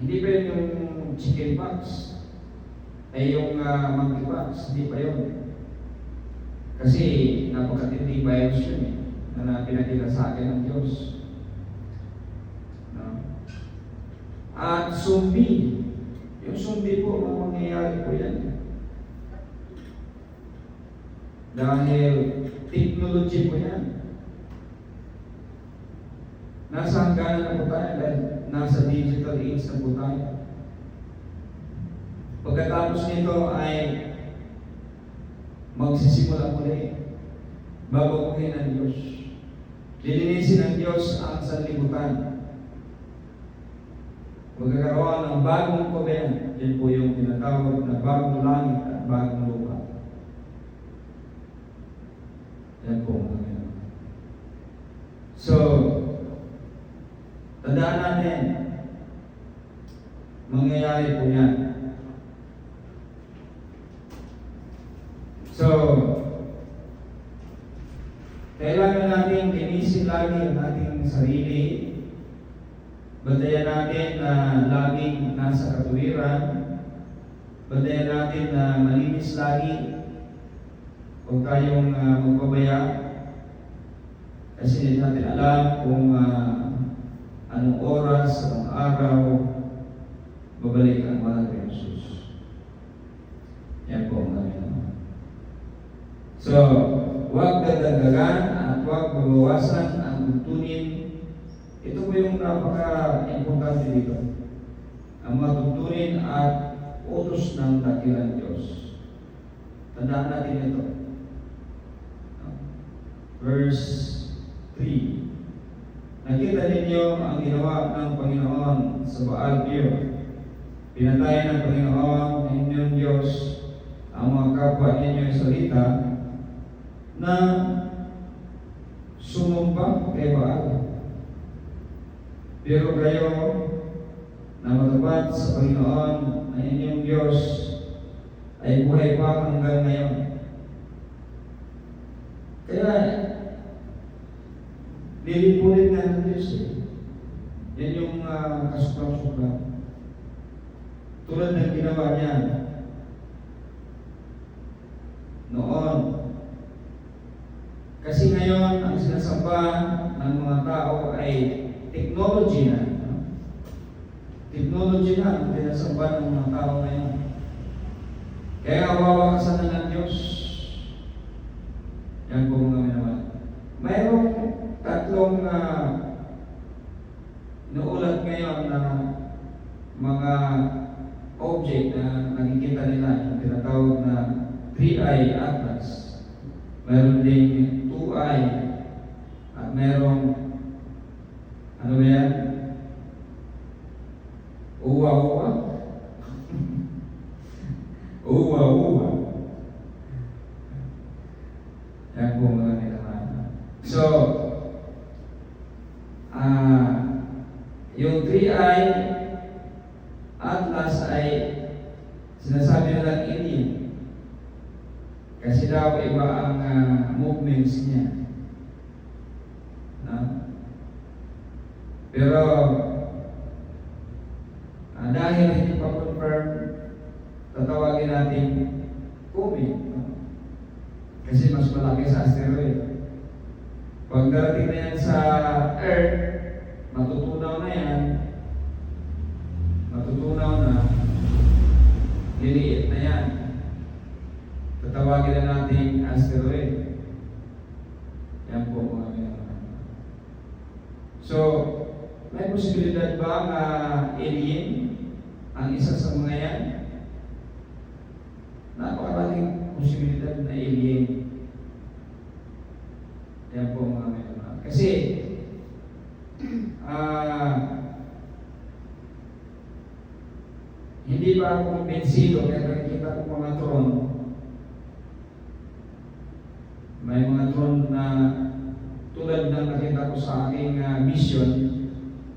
hindi pa yun yung chickenpox, ay yung monkeypox, hindi pa yun. Kasi napakatindi virus yun eh, na pinakita sa akin ng Diyos. No? At zombie, yung zombie po, ang mangyayari po yan. Dahil technology po yan. Nasa hangganan na po tayo dahil nasa digital age na po tayo. Pagkatapos nito ay magsisimula muli. Babaguhin ng Diyos. Lilinisin ng Diyos ang sanlibutan. magkakaroon ng bagong covenant. Yan po yung tinatawag na bagong langit at bagong lupa. Yan po mga ganun. So, tandaan natin, mangyayari po yan. So, kailangan natin linisin lagi ang ating sarili. Bantayan natin na laging nasa katuwiran. Bantayan natin na malinis lagi. Huwag tayong magbabaya. Kasi hindi natin alam kung anong oras, anong araw, babalik ang mahal ni Jesus. Yan po ang namin. So, huwag dadagdagan at huwag mabawasan ang tuntunin. Ito po yung napaka-importante dito. Ang matutunin at utos ng dakilang Diyos. Tandaan natin ito. Verse 3. Nakita ninyo ang ginawa ng Panginoon sa Baal-Peor. Pinatay ng Panginoon ng inyong Diyos ang mga kapwa ninyo sa salita na sumumpa kay Baal. Pero kayo na matupad sa Panginoon na inyong Diyos ay buhay pa hanggang ngayon. Kaya lilipunin nga ng Diyos eh. Yan yung kasuklam-suklam. Tulad ng ginawa niya noon. Kasi ngayon, ang sinasamba ng mga tao ay technology na. Technology na ang sinasamba ng mga tao ngayon. Kaya wawakasan na ng Diyos. Yan po mga minawan. Mayroong tatlong naulat ngayon na mga object na nakikita nila, yung tinatawag na 3-eye atlas. Mayroon ding 2-eye at mayroong ano ba yan? Uwa-uwa? Uwa-uwa. Yan po mga nila. So, yung 3-eye atlas ay sinasabi nilang alien. Kasi daw iba ang movements niya. Pero dahil hindi pa confirm, tatawagin natin comet. Kasi mas malaki sa asteroid. Pag darating na yan sa Earth, matutunaw na yan. Matutunaw na. Liliit na yan. Tatawagin na natin asteroid. Yan po mga mayroon. So, may posibilidad ba na alien ang isa sa mga yan? Napakaraming posibilidad na alien. Yan po mga mayroon. Kasi, hindi ba ako kumbinsido kaya nakikita ko mga drone. May mga drone na tulad ng nakita ko sa aking mission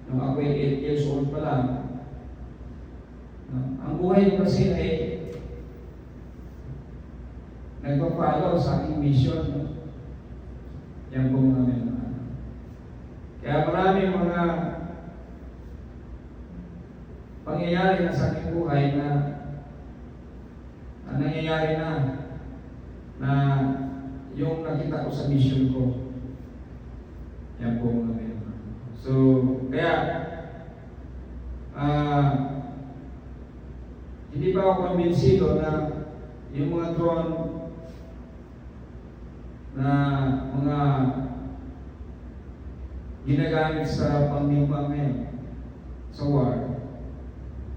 nung ako ay 8 years old pa lang. Ang buhay ko kasi ay nagpa-follow sa aking mission. Yan po mga mayroon. Kaya maraming mga pangyayari na sa aking buhay na nangyayari na yung nakita ko sa mission ko. Yan po mga mayroon. So, kaya hindi pa ako kumbinsido na yung mga drone na mga ginagamit sa panglimpang ngayon sa war.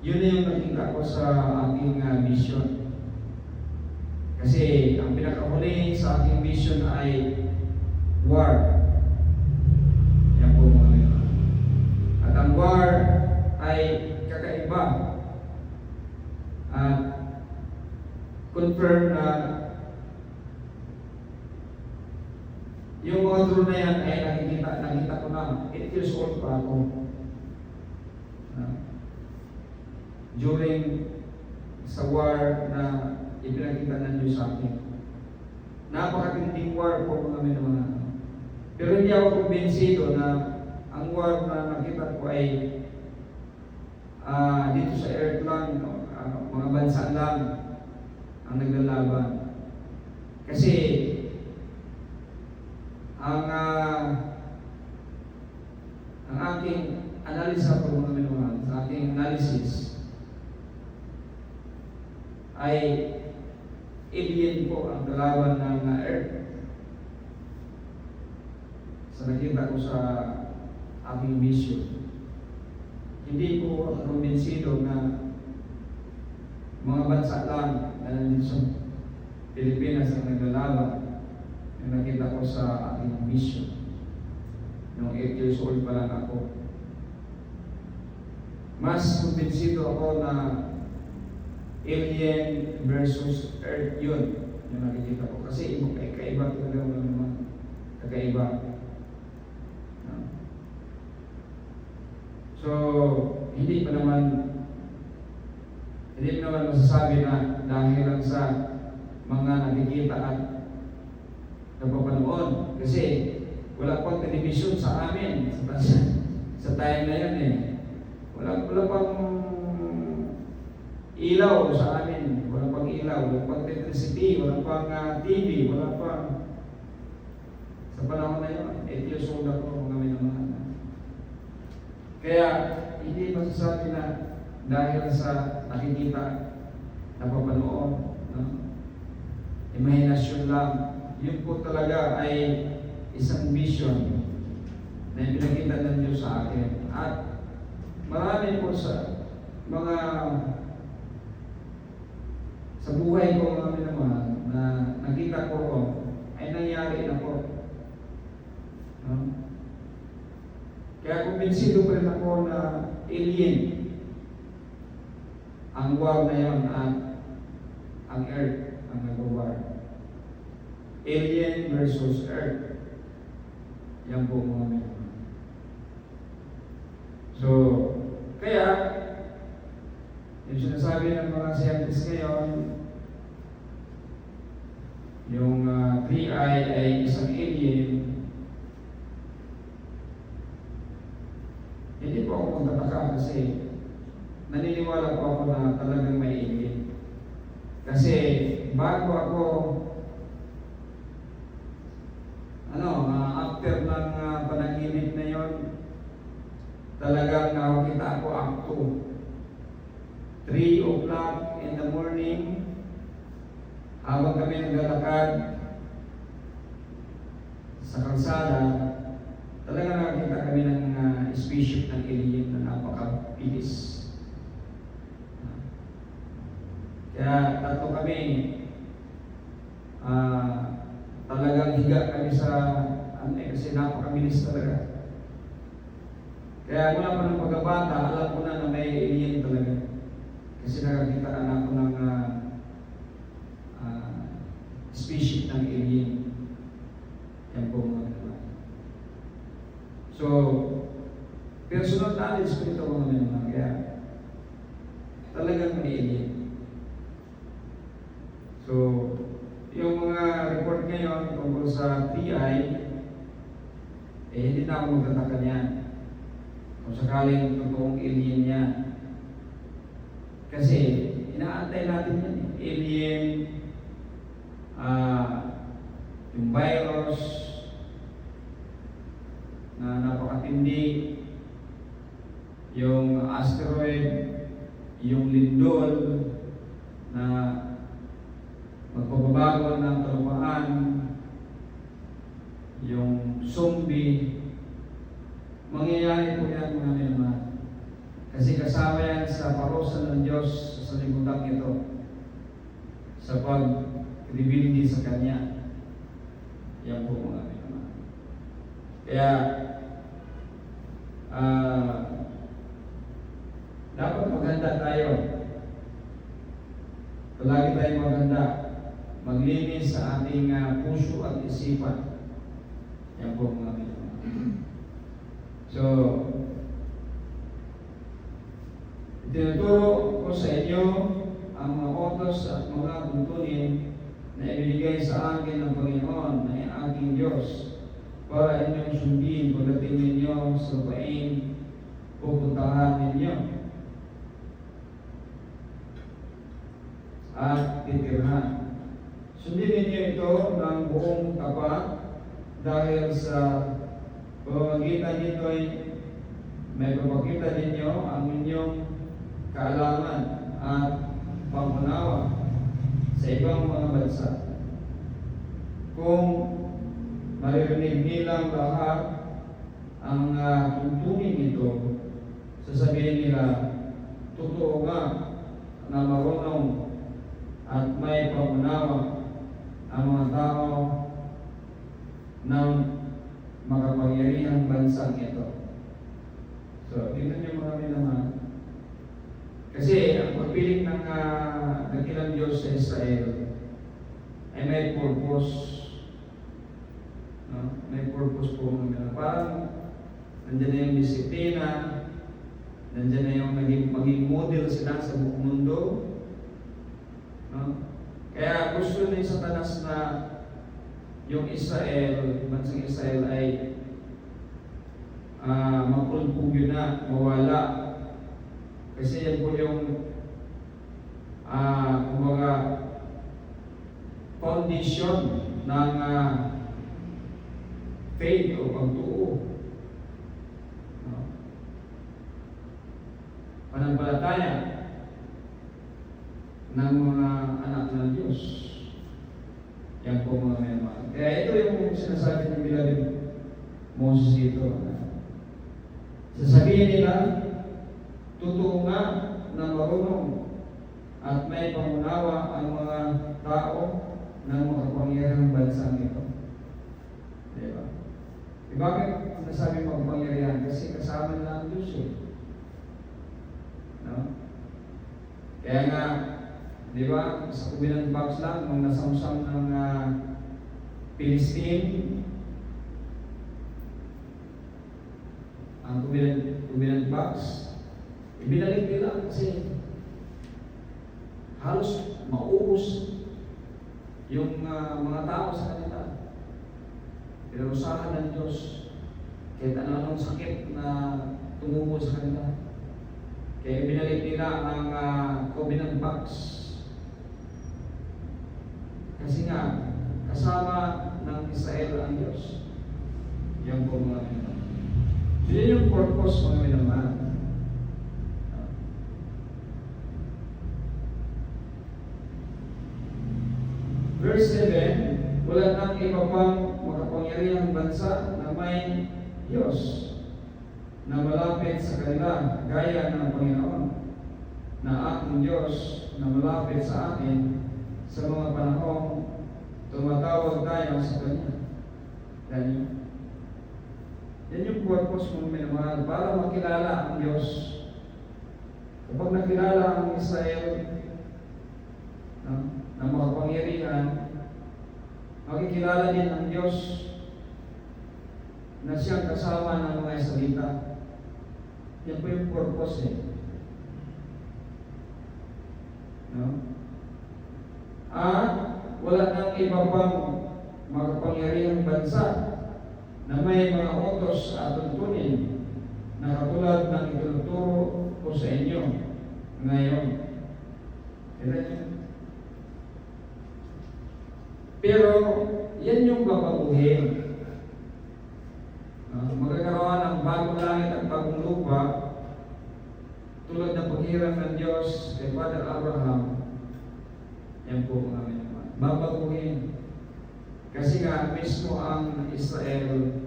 Yun na yung nakita ko sa aking mission. Kasi ang pinakahuli sa aking mission ay war. Yan po mga mayroon. At ang war ay kakaiba. At confirm na yung mga drone na yan ay nakita ko na 8 years old pa ako. During sa war na ipinakita ng Diyos sa akin. Napakatinding war po mga minamahal. Pero hindi ako kumbinsido na ang war na nakita ko ay dito sa earth lang, mga bansa lang ang naglalaban. Kasi ang aking analisa po mga minamahal, sa aking analysis ay alien po ang kalaban ng earth. Sa nakita ko sa aking mission. Hindi po ako kumbinsido na mga bansa lang na nandito sa Pilipinas ang naglalaban. Yung nakita ko sa aking mission. Noong 8 years old pa lang ako. Mas kumbinsido ako na alien versus earth yun. Yung nakikita ko. Kasi kakaiba talaga naman. Kakaiba. So, hindi pa naman masasabi na dahil lang sa mga nakikita at napapanood. Kasi wala pang television sa amin sa time na yun eh. Wala pang ilaw sa amin. Wala pang ilaw, wala pang electricity, wala pang TV, wala pang sa panahon na yun. 8 years old ako mga minamahal. Kaya hindi masasabi na dahil sa nakikita, napapanood, no? Imahinasyon lang. Yun po talaga ay isang vision na pinakita ng Diyos sa akin. At marami po sa mga sa buhay ko mga minamahal na nakita ko ay nangyari na po. No? Kaya kumbinsido pa rin ako na alien ang war na yun at ang earth ang nag-war. Alien versus earth. Yan po mga minamahal. So, kaya yung sinasabi ng mga scientists ngayon, yung 3i ay isang alien. Hindi po ako magtataka kasi naniniwala po ako na talagang may alien. Kasi bago ako after ng panaginip na yon, talagang nakakita ako up to 3 o'clock in the morning habang kami naglalakad sa kalsada. Talaga nakakita kami ng spaceship ng alien na napakabilis. Kaya tatlo kami, talagang higa kami sa kasi napakabilis talaga. Kaya mula pa ng pagkabata, alam ko na may alien talaga. Kasi nakakita na ako ng spaceship ng alien. Yan po mga kapatid. So, personal knowledge ko ito mga minamahal. Kaya talagang may alien. So, yung mga report ngayon tungkol sa 3i, hindi na ako magtataka niyan. Kung sakaling totoong alien niya. Kasi, inaantay natin yan. Alien, yung virus, na napakatindi, yung asteroid, yung lindol, na magpapabago ng kalupaan, yung zombie, mangyayari po yan mga minamahal. Kasi kasama yan sa parusa ng Diyos sa sanlibutan ito sa pag-reveal sa Kanya. Yan po mga minamahal. Kaya Dapat maganda tayo. Palagi tayong maganda. Maglinis sa ating puso at isipan. Yan po mga minamahal. So, tinuturo ko sa inyo ang mga utos at mga tuntunin na ibinigay sa akin ng Panginoon na aking Diyos para inyong sundin pagdating ninyo sa lupain pupuntahan ninyo at titirhan. Sundin ninyo ito ng buong tapat dahil sa pamamagitan nito ay may papakita ninyo ang inyong kaalaman at pangunawa sa ibang mga bansa. Kung maririnig nilang lahat ang tuntunin ito, sasabihin nila, totoo nga na marunong at may pangunawa ang mga tao ng makapangyarihang bansang ito. So, tingnan niyo mga naman. Kasi ang pagpiling ng dakilang Diyos sa Israel ay may purpose. No? May purpose po mga. Parang nandiyan na yung disiplina, nandiyan na yung maging model sila sa buong mundo. No? Kaya gusto ni Satanas na yung Israel, bansang Israel ay mapulpugyo na, mawala. Kasi yan po yung kumbaga condition ng faith o pagtuo. No? Pananampalataya ng mga anak ng Diyos. Yan po mga minamahal. Kaya ito yung sinasabi ng Beloved Moses ito. Sasabihin nila, totoo nga na marunong at may pangunawa ang mga tao ng mga kapangyarihang bansang ito. Diba? Bakit sinasabi makapangyarihan? Kasi kasama nila ang Diyos eh. No? Kaya nga, di ba, sa kubilang box lang, nung nasamsam ng Philistine, ang kubilang box, ibinalik nila kasi halos maubos yung mga tao sa kanila. Pinurusahan ng Diyos kahit anong sakit na tumubo sa kanila. Kaya ibinalik nila ang covenant box. Kasi nga, kasama ng Israel ang Diyos. Yan po mga minamahal. So yun yung purpose mga minamahal. Verse 7, wala nang iba pang makapangyarihang bansa na may Diyos na malapit sa kanila gaya ng Panginoon na ating Diyos na malapit sa atin sa mga panahong tumatawag tayo sa Kanya. Yan yung purpose mong minamahal para makilala ang Diyos. Kapag nakilala ang Israel na makapangyarihan, makikilala din ang Diyos na siyang kasama ng mga salita. Yan po yung purpose eh. No? At wala nang iba pang makapangyarihang bansa na may mga utos at tuntunin na katulad ng itinuturo ko sa inyo ngayon. Pero yan yung babaguhin. Magkakaroon ng bagong langit at bagong lupa tulad ng paghiram ng Diyos kay Father Abraham. Yan po mga minamahal. Babaguhin. Kasi nga mismo ang Israel,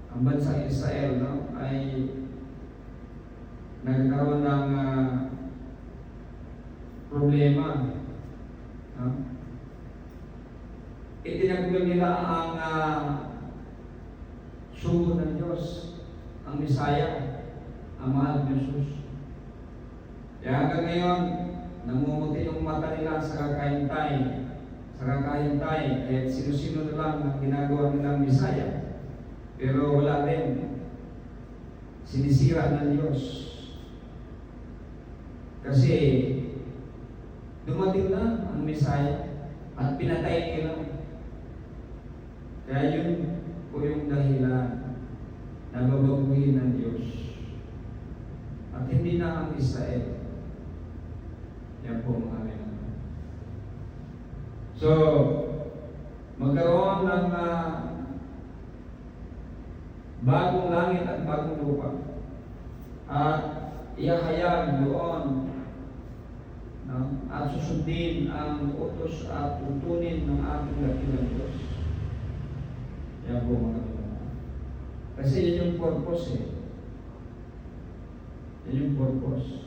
ang bansang Israel, no, ay nagkaroon ng problema. No? Itinagpil nila ang sugo ng Diyos, ang Misaya, ang mahal ng Jesus. Kaya hanggang ngayon, namumuti yung mata nila sa kakahintay. Sa kakahintay, kahit sino-sino na lang ang ginagawa nilang Bisaya. Pero wala rin. Sinisira ng Diyos. Kasi dumating na ang Messiah at pinatay nila. Kaya yun po yung dahilan na babaguhin ng Diyos. At hindi na ang Israel. Yan po mga kailangan. So, magkaroon ng bagong langit at bagong lupa. At ihahayag doon at susundin ang utos at tuntunin ng ating dakilang Diyos. Yan po mga kailangan. Kasi yun yung purpose eh. Yan yung purpose.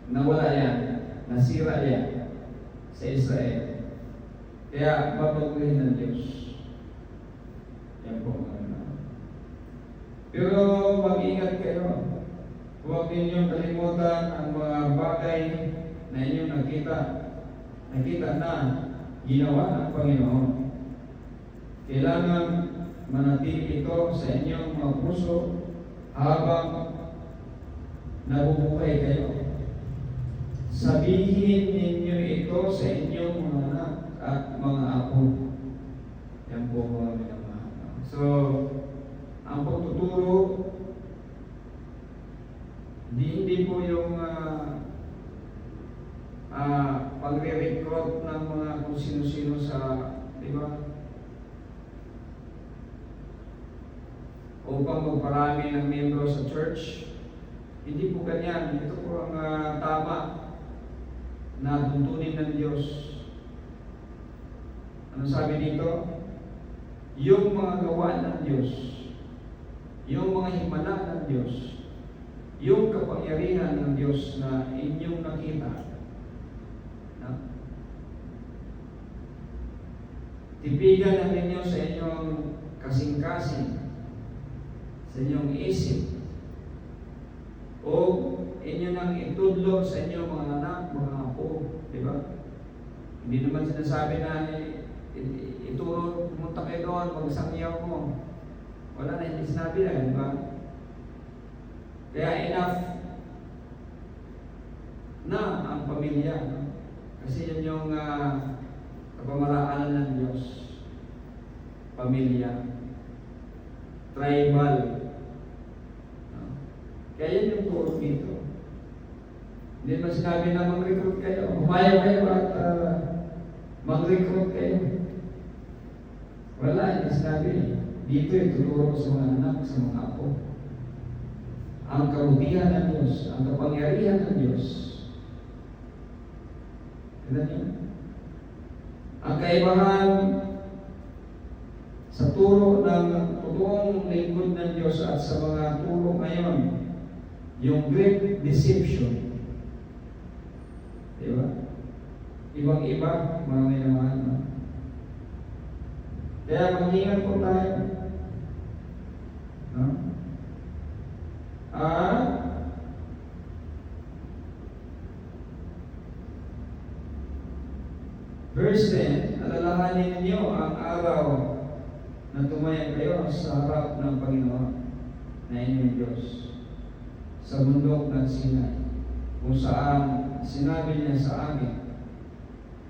Nawala yan, nasira yan sa Israel. Kaya babaguhin ng Diyos. Yan po mga kailangan. Pero mag-ingat kayo. Huwag ninyong kalimutan ang mga bagay na inyong nakita na ginawa ng Panginoon. Kailangan manatili ito sa inyong mga puso habang nabubuhay kayo. Sabihin ninyo ito sa inyong mga anak at mga apo. Yan po mga minamahal. So, ang pagtuturo, hindi po yung pagre-recruit ng mga kung sino-sino sa, di ba? Upang magparami ng miyembro sa church. Hindi po ganyan. Ito po ang tama na tuntunin ng Diyos. Ano sabi dito? Yung mga gawa ng Diyos, yung mga himala ng Diyos, yung kapangyarihan ng Diyos na inyong nakita, tipigan na ninyo sa inyong kasing-kasing, sa inyong isip, o inyo nang itudlo sa inyong mga anak, mga apo, di ba? Hindi naman sinasabi na ituro, pumunta kayo doon, magsangyaw mo. Wala na, hindi sinabi na, di ba? Kaya enough na ang pamilya, no? Kasi yun yung kapamaraanan ng Diyos. Pamilya. Tribal. No? Kaya yun yung turo dito. Hindi ba sinabi na mag-recruit kayo? Humayaw kayo at mag-recruit kayo. Wala, hindi sinabi. Dito ituturo ko sa mga anak, sa mga apo. Ang kabutihan ng Diyos, ang kapangyarihan ng Diyos. Tignan niyo. Ang kaibahan sa turo ng totoong lingkod ng Diyos at sa mga turo ngayon, yung great deception. Diba? Ibang-iba, mga minamahal. No? Kaya mag-ingat po tayo. No? Verse 10, alalahanin ninyo ang araw na tumaya kayo sa harap ng Panginoon na inyong Diyos sa bundok ng Sinai, kung saan sinabi niya sa akin,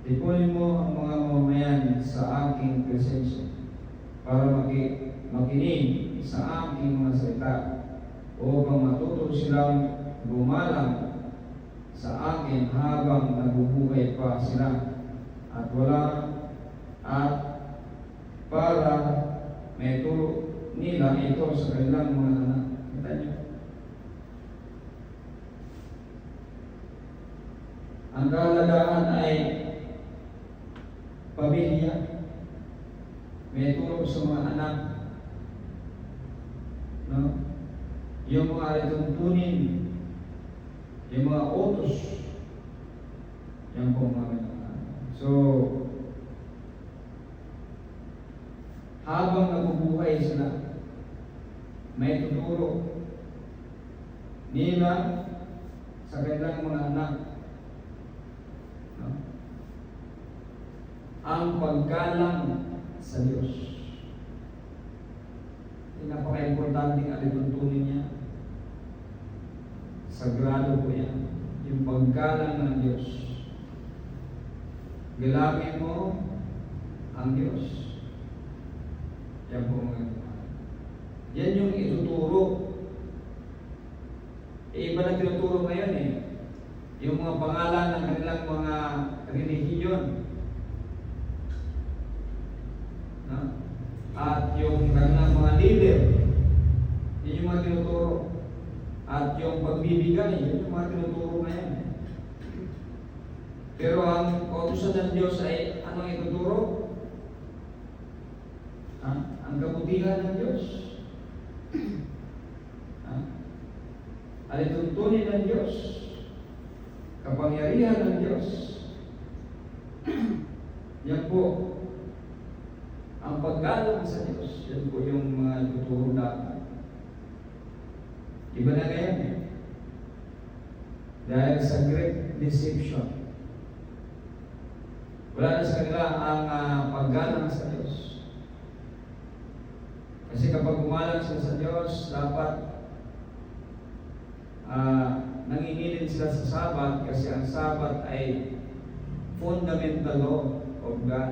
tipunin mo ang mga mamamayan sa aking presensya para makinig sa aking mga salita upang matuto silang gumalang sa akin habang nabubuhay pa sila at para may turo nila ito sa kanilang mga anak. Kita niyo? Ang kahalagahan ay pamilya. May turo sa mga anak. No? Yung mga tuntunin, yung mga utos, yan po mga kailangan. So, habang nabubuhay sila, may tuturo nila sa kanilang mga anak. No? Ang paggalang sa Diyos. Napaka-importante ang alituntunin niya. Sagrado po yan. Yung paggalang ng Diyos. Galangin mo ang Diyos. Yan po mga kapatid. Yan yung ituturo. Iba na tinuturo ngayon yung mga pangalan ng kanilang mga relihiyon. No? At yung kanilang mga leader. Yun yung mga tinuturo. At yung pagbibigay, yun yung mga tinuturo ngayon. Pero ang kautusan ng Diyos ay anong ituturo? Ang kabutihan ng Diyos. Alituntunin ng Diyos. Kapangyarihan ng Diyos. Yan po ang paggalang sa Diyos. Yan po yung mga ituturo dapat. Iba na ngayon dahil sa great deception. Wala na sa kanila ang paggalang sa Diyos. Kasi kapag gumalang sila sa Diyos, dapat nangingilin sila sa Sabat kasi ang Sabat ay fundamental law of God.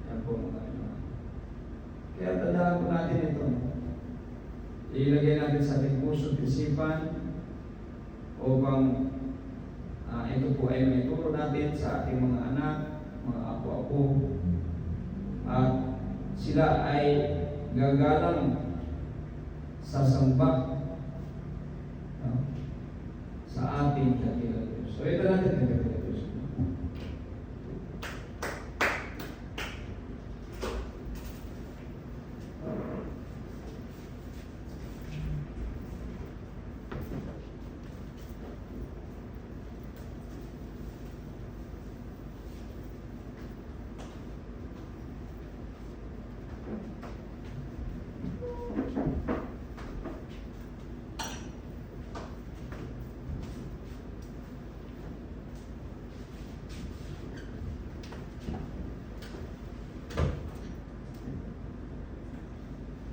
Yan po mga kapatid. Kaya tandaan po natin ito. Ilagay natin sa ating puso at isipan upang ito po ay may turo natin sa ating mga anak, mga apo-apo, at sila ay gagalang sa samba sa ating dakilang Diyos. So ito natin ang dakilang Diyos.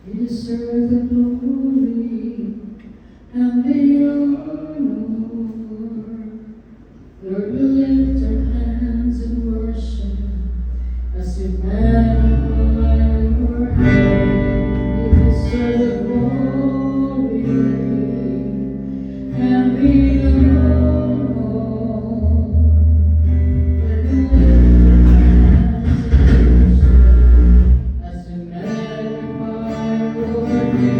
You deserve the glory and the honor. Lord, we lift our hands in worship as we magnify your name. You deserve the glory and the honor. Lord, we lift our hands in worship as we magnify your name.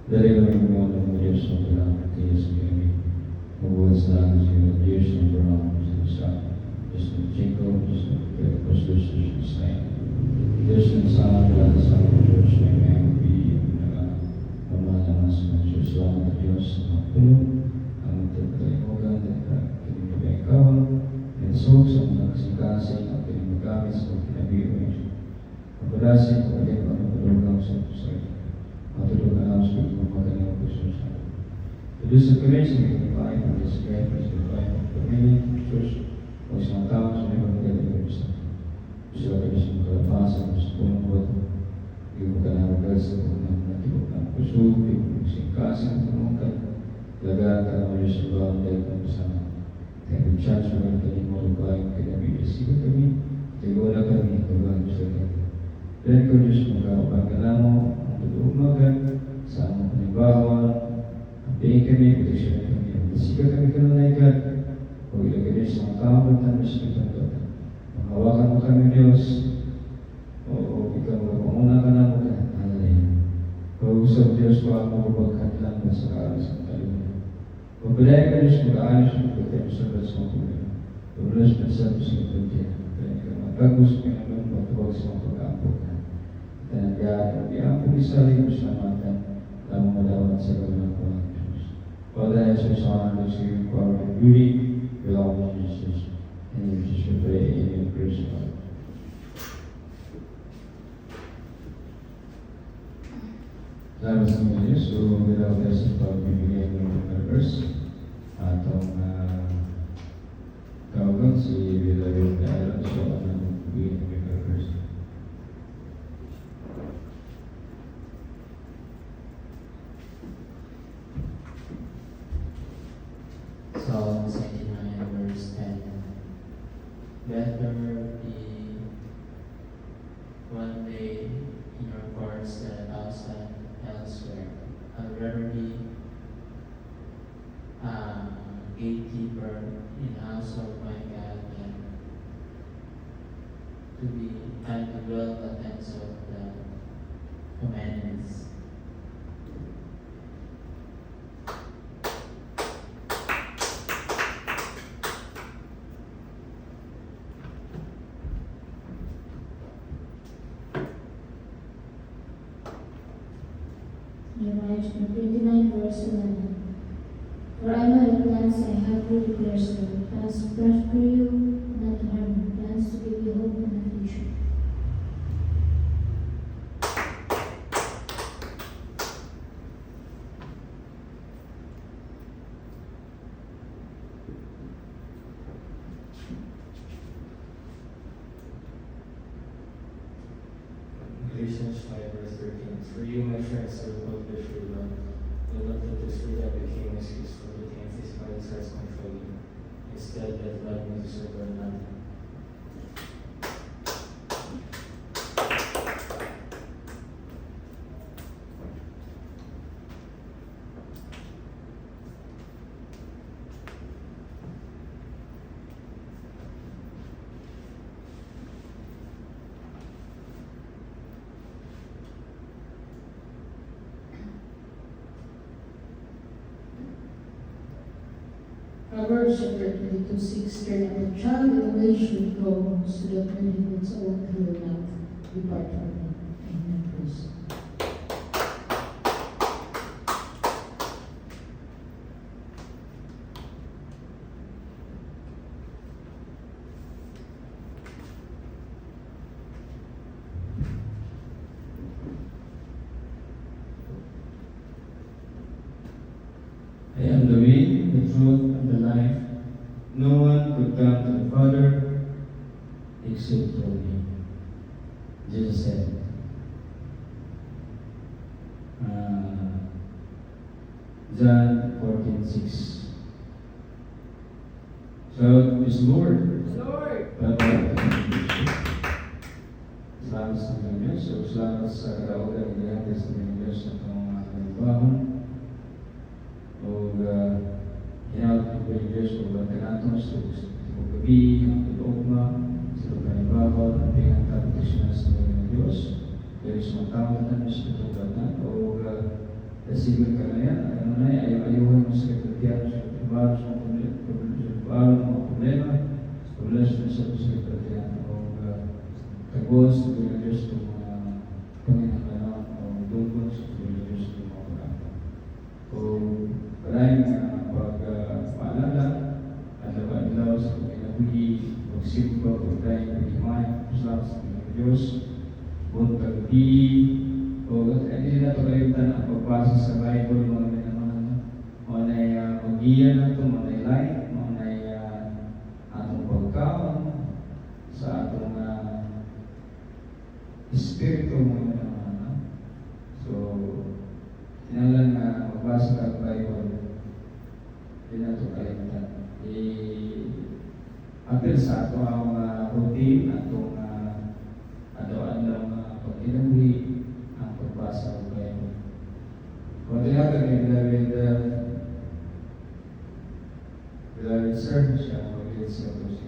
Dari kami memohon kepada Diyos ng Tuhan kaya sa kami. Mabuhat sa Diyos ng Abraham, Diyos ng Jacob, Diyos ng Petrus, Diyos ng Israel. Diyos ng Sangka, sa Diyos na may magbihin na pamalamas ng Diyos lang na Diyos na tulong ang magtagkaimugan at pinagpapakawan at so sa mga kasikasay at pinagmagamit sa pagkinabiyo. Kapag Diyos sa kami sa mga bahay, para sa kaya, para sa bahay, pamilya, church, o sa mga tao sa mga magagaling kami sa gusto kami sa mga kalapasan, sa pungkot, hindi mo ka namagal sa punang natibok ng puso, hindi mo singkasan sa mga talaga ka naman yung sa bawang dahil kami sa kaya yung chance mo ng kanyang mga bahay, kaya bibisiga kami, tigola kami, kaya sa kanya. Dahil ko Diyos magkakapagkala mo, ang tutumagan, sa among panibawang, tingin kami, proteksyon kami, bibisiga kami kanunay ka, o ilagay kami sa mga kawalan na sa kitang hawakan mo kami Diyos, o ikaw magpanguna ka na mo ka, hallelujah. Pag-usap Diyos ko ang mababagkat lang na sa kaalas ng talungan. Pagbalaya ka Diyos, mag-aayos mo pagkakas sa balas ng problema. Pagbalas na sa Diyos ng pagkaya. Kaya ka matagos ka naman matawag sa mga pag-aapok na. Tanagaya, i-aapok isali mo sa mata, lamang malawan sa kalang ng Diyos. Father, I say honor to you, power and beauty, belong to Jesus. And in Jesus we pray, amen. Praise God. Salamat sa mga Diyos. So, without us, pagbibigay ng mga verse, atong tawagan si Villario Dailan. So, anong bigay ng mga verse? Psalm 79 verse 10. Better be one day in your courts than 1,000 elsewhere. I'd rather be a gatekeeper in the house of my God than to be and to dwell at the tents of the commandments. Jeremiah 29 verse 11. For I know the plans I have for you, declares the Lord, plans to prosper you, not to harm you, plans to give you hope and a future. Galatians 5 verse 13. For you, my friends, are both the true love. Do not let this fruit that became excuse for the things these bodies hearts control you. Instead, let love make you serve one another. Proverbs chapter 22:6. Turn up a child in the way he should go, so that when he gets old, he will not depart from it. Amen. Praise God. I am the way, the truth, and the life. No one could come to the Father except through me. Jesus said. John 14:6. So, is Lord. Lord. Salamat sa mga Diyos. So, salamat sa kaulang ilahat sa mga Diyos sa mga kalibahon. O hinawag ko po yung Diyos o bantanaton sa gabi, ang tulogma, sa kalibahon, ang pinagkaputisyon sa mga Diyos. Dahil sa mga tao na sa tutulatan o sigur ka na yan, ano na yan, ayaw-ayawan mo sa kapatiyano sa trabaho, sa mga problema, sa problemas na sa kapatiyano o kagos sa mga Diyos sa mga Panginoon o dugon sa mga Diyos sa mga pagkakita. O maraming pagpaalala at laban-ilaw sa pagkinabuhi, pagsimpa, pagkain, pagkimay, sa mga Diyos, buong pagdi, o hindi na ito kayo ang pagbasa sa Bible, mga minamahal, o na pamilya na ito, mga light, mga atong pagkaon, sa atong espiritu mo na. So, tinalan nga magbasa ka ng Bible, hindi na ito kalimutan. Apil sa ato ang routine, atong ano-ano pag-inawi, ang pagbasa ng Bible. Kung tinatag ni Beloved Sir, siya mag-lead sa music.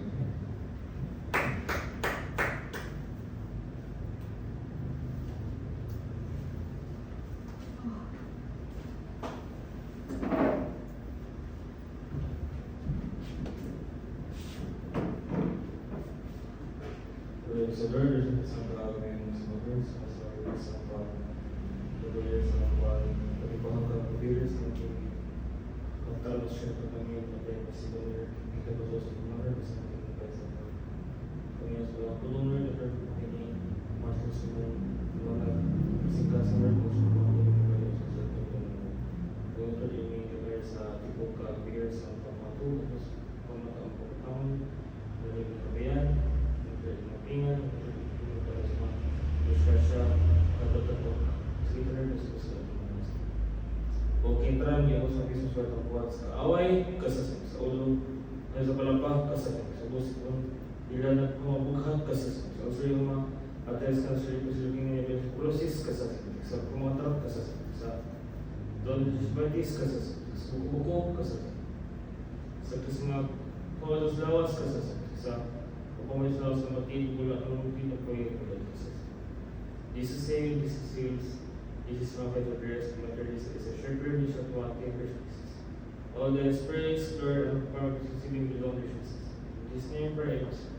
So there is some problem, some words, some problem. So there is some problem. Tapi kalau computer something, kalau siya pa kami patay pa si Lord, kita ba sa kumara sa ating pagsa. Kanya sa tulong na ito kini master sa mga singkat sa Lord mo sa mga mga sa ating. Kung ito yung mga sa tipo computer sa pamatu, pamatang pagkaon, dari kabayan. Ingat, diskusya atau tetap sekitar diskusi. Oke, terang dia usah sesuatu kuat. Awai kesesat, seulu, ada seberapa kesesat. Sebus pun tidak nak membuka kesesat. Seusai rumah atas kasih ini ada proses kesesat. Sepemotor kesesat. Dan seperti kesesat. Buku kesesat. Sekesma kalau selawas kesesat. Upon which also motive will repeat the prayer for the Jesus. This is saved, this is sealed, this is not the rest, matter this is a sure privilege of one favor Jesus. All the praise, glory, and power to receiving belong to Jesus. In His name pray, Master.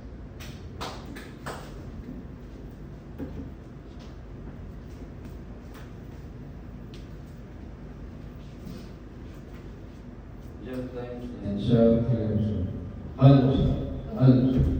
Just time. And so, hallelujah. Hallelujah.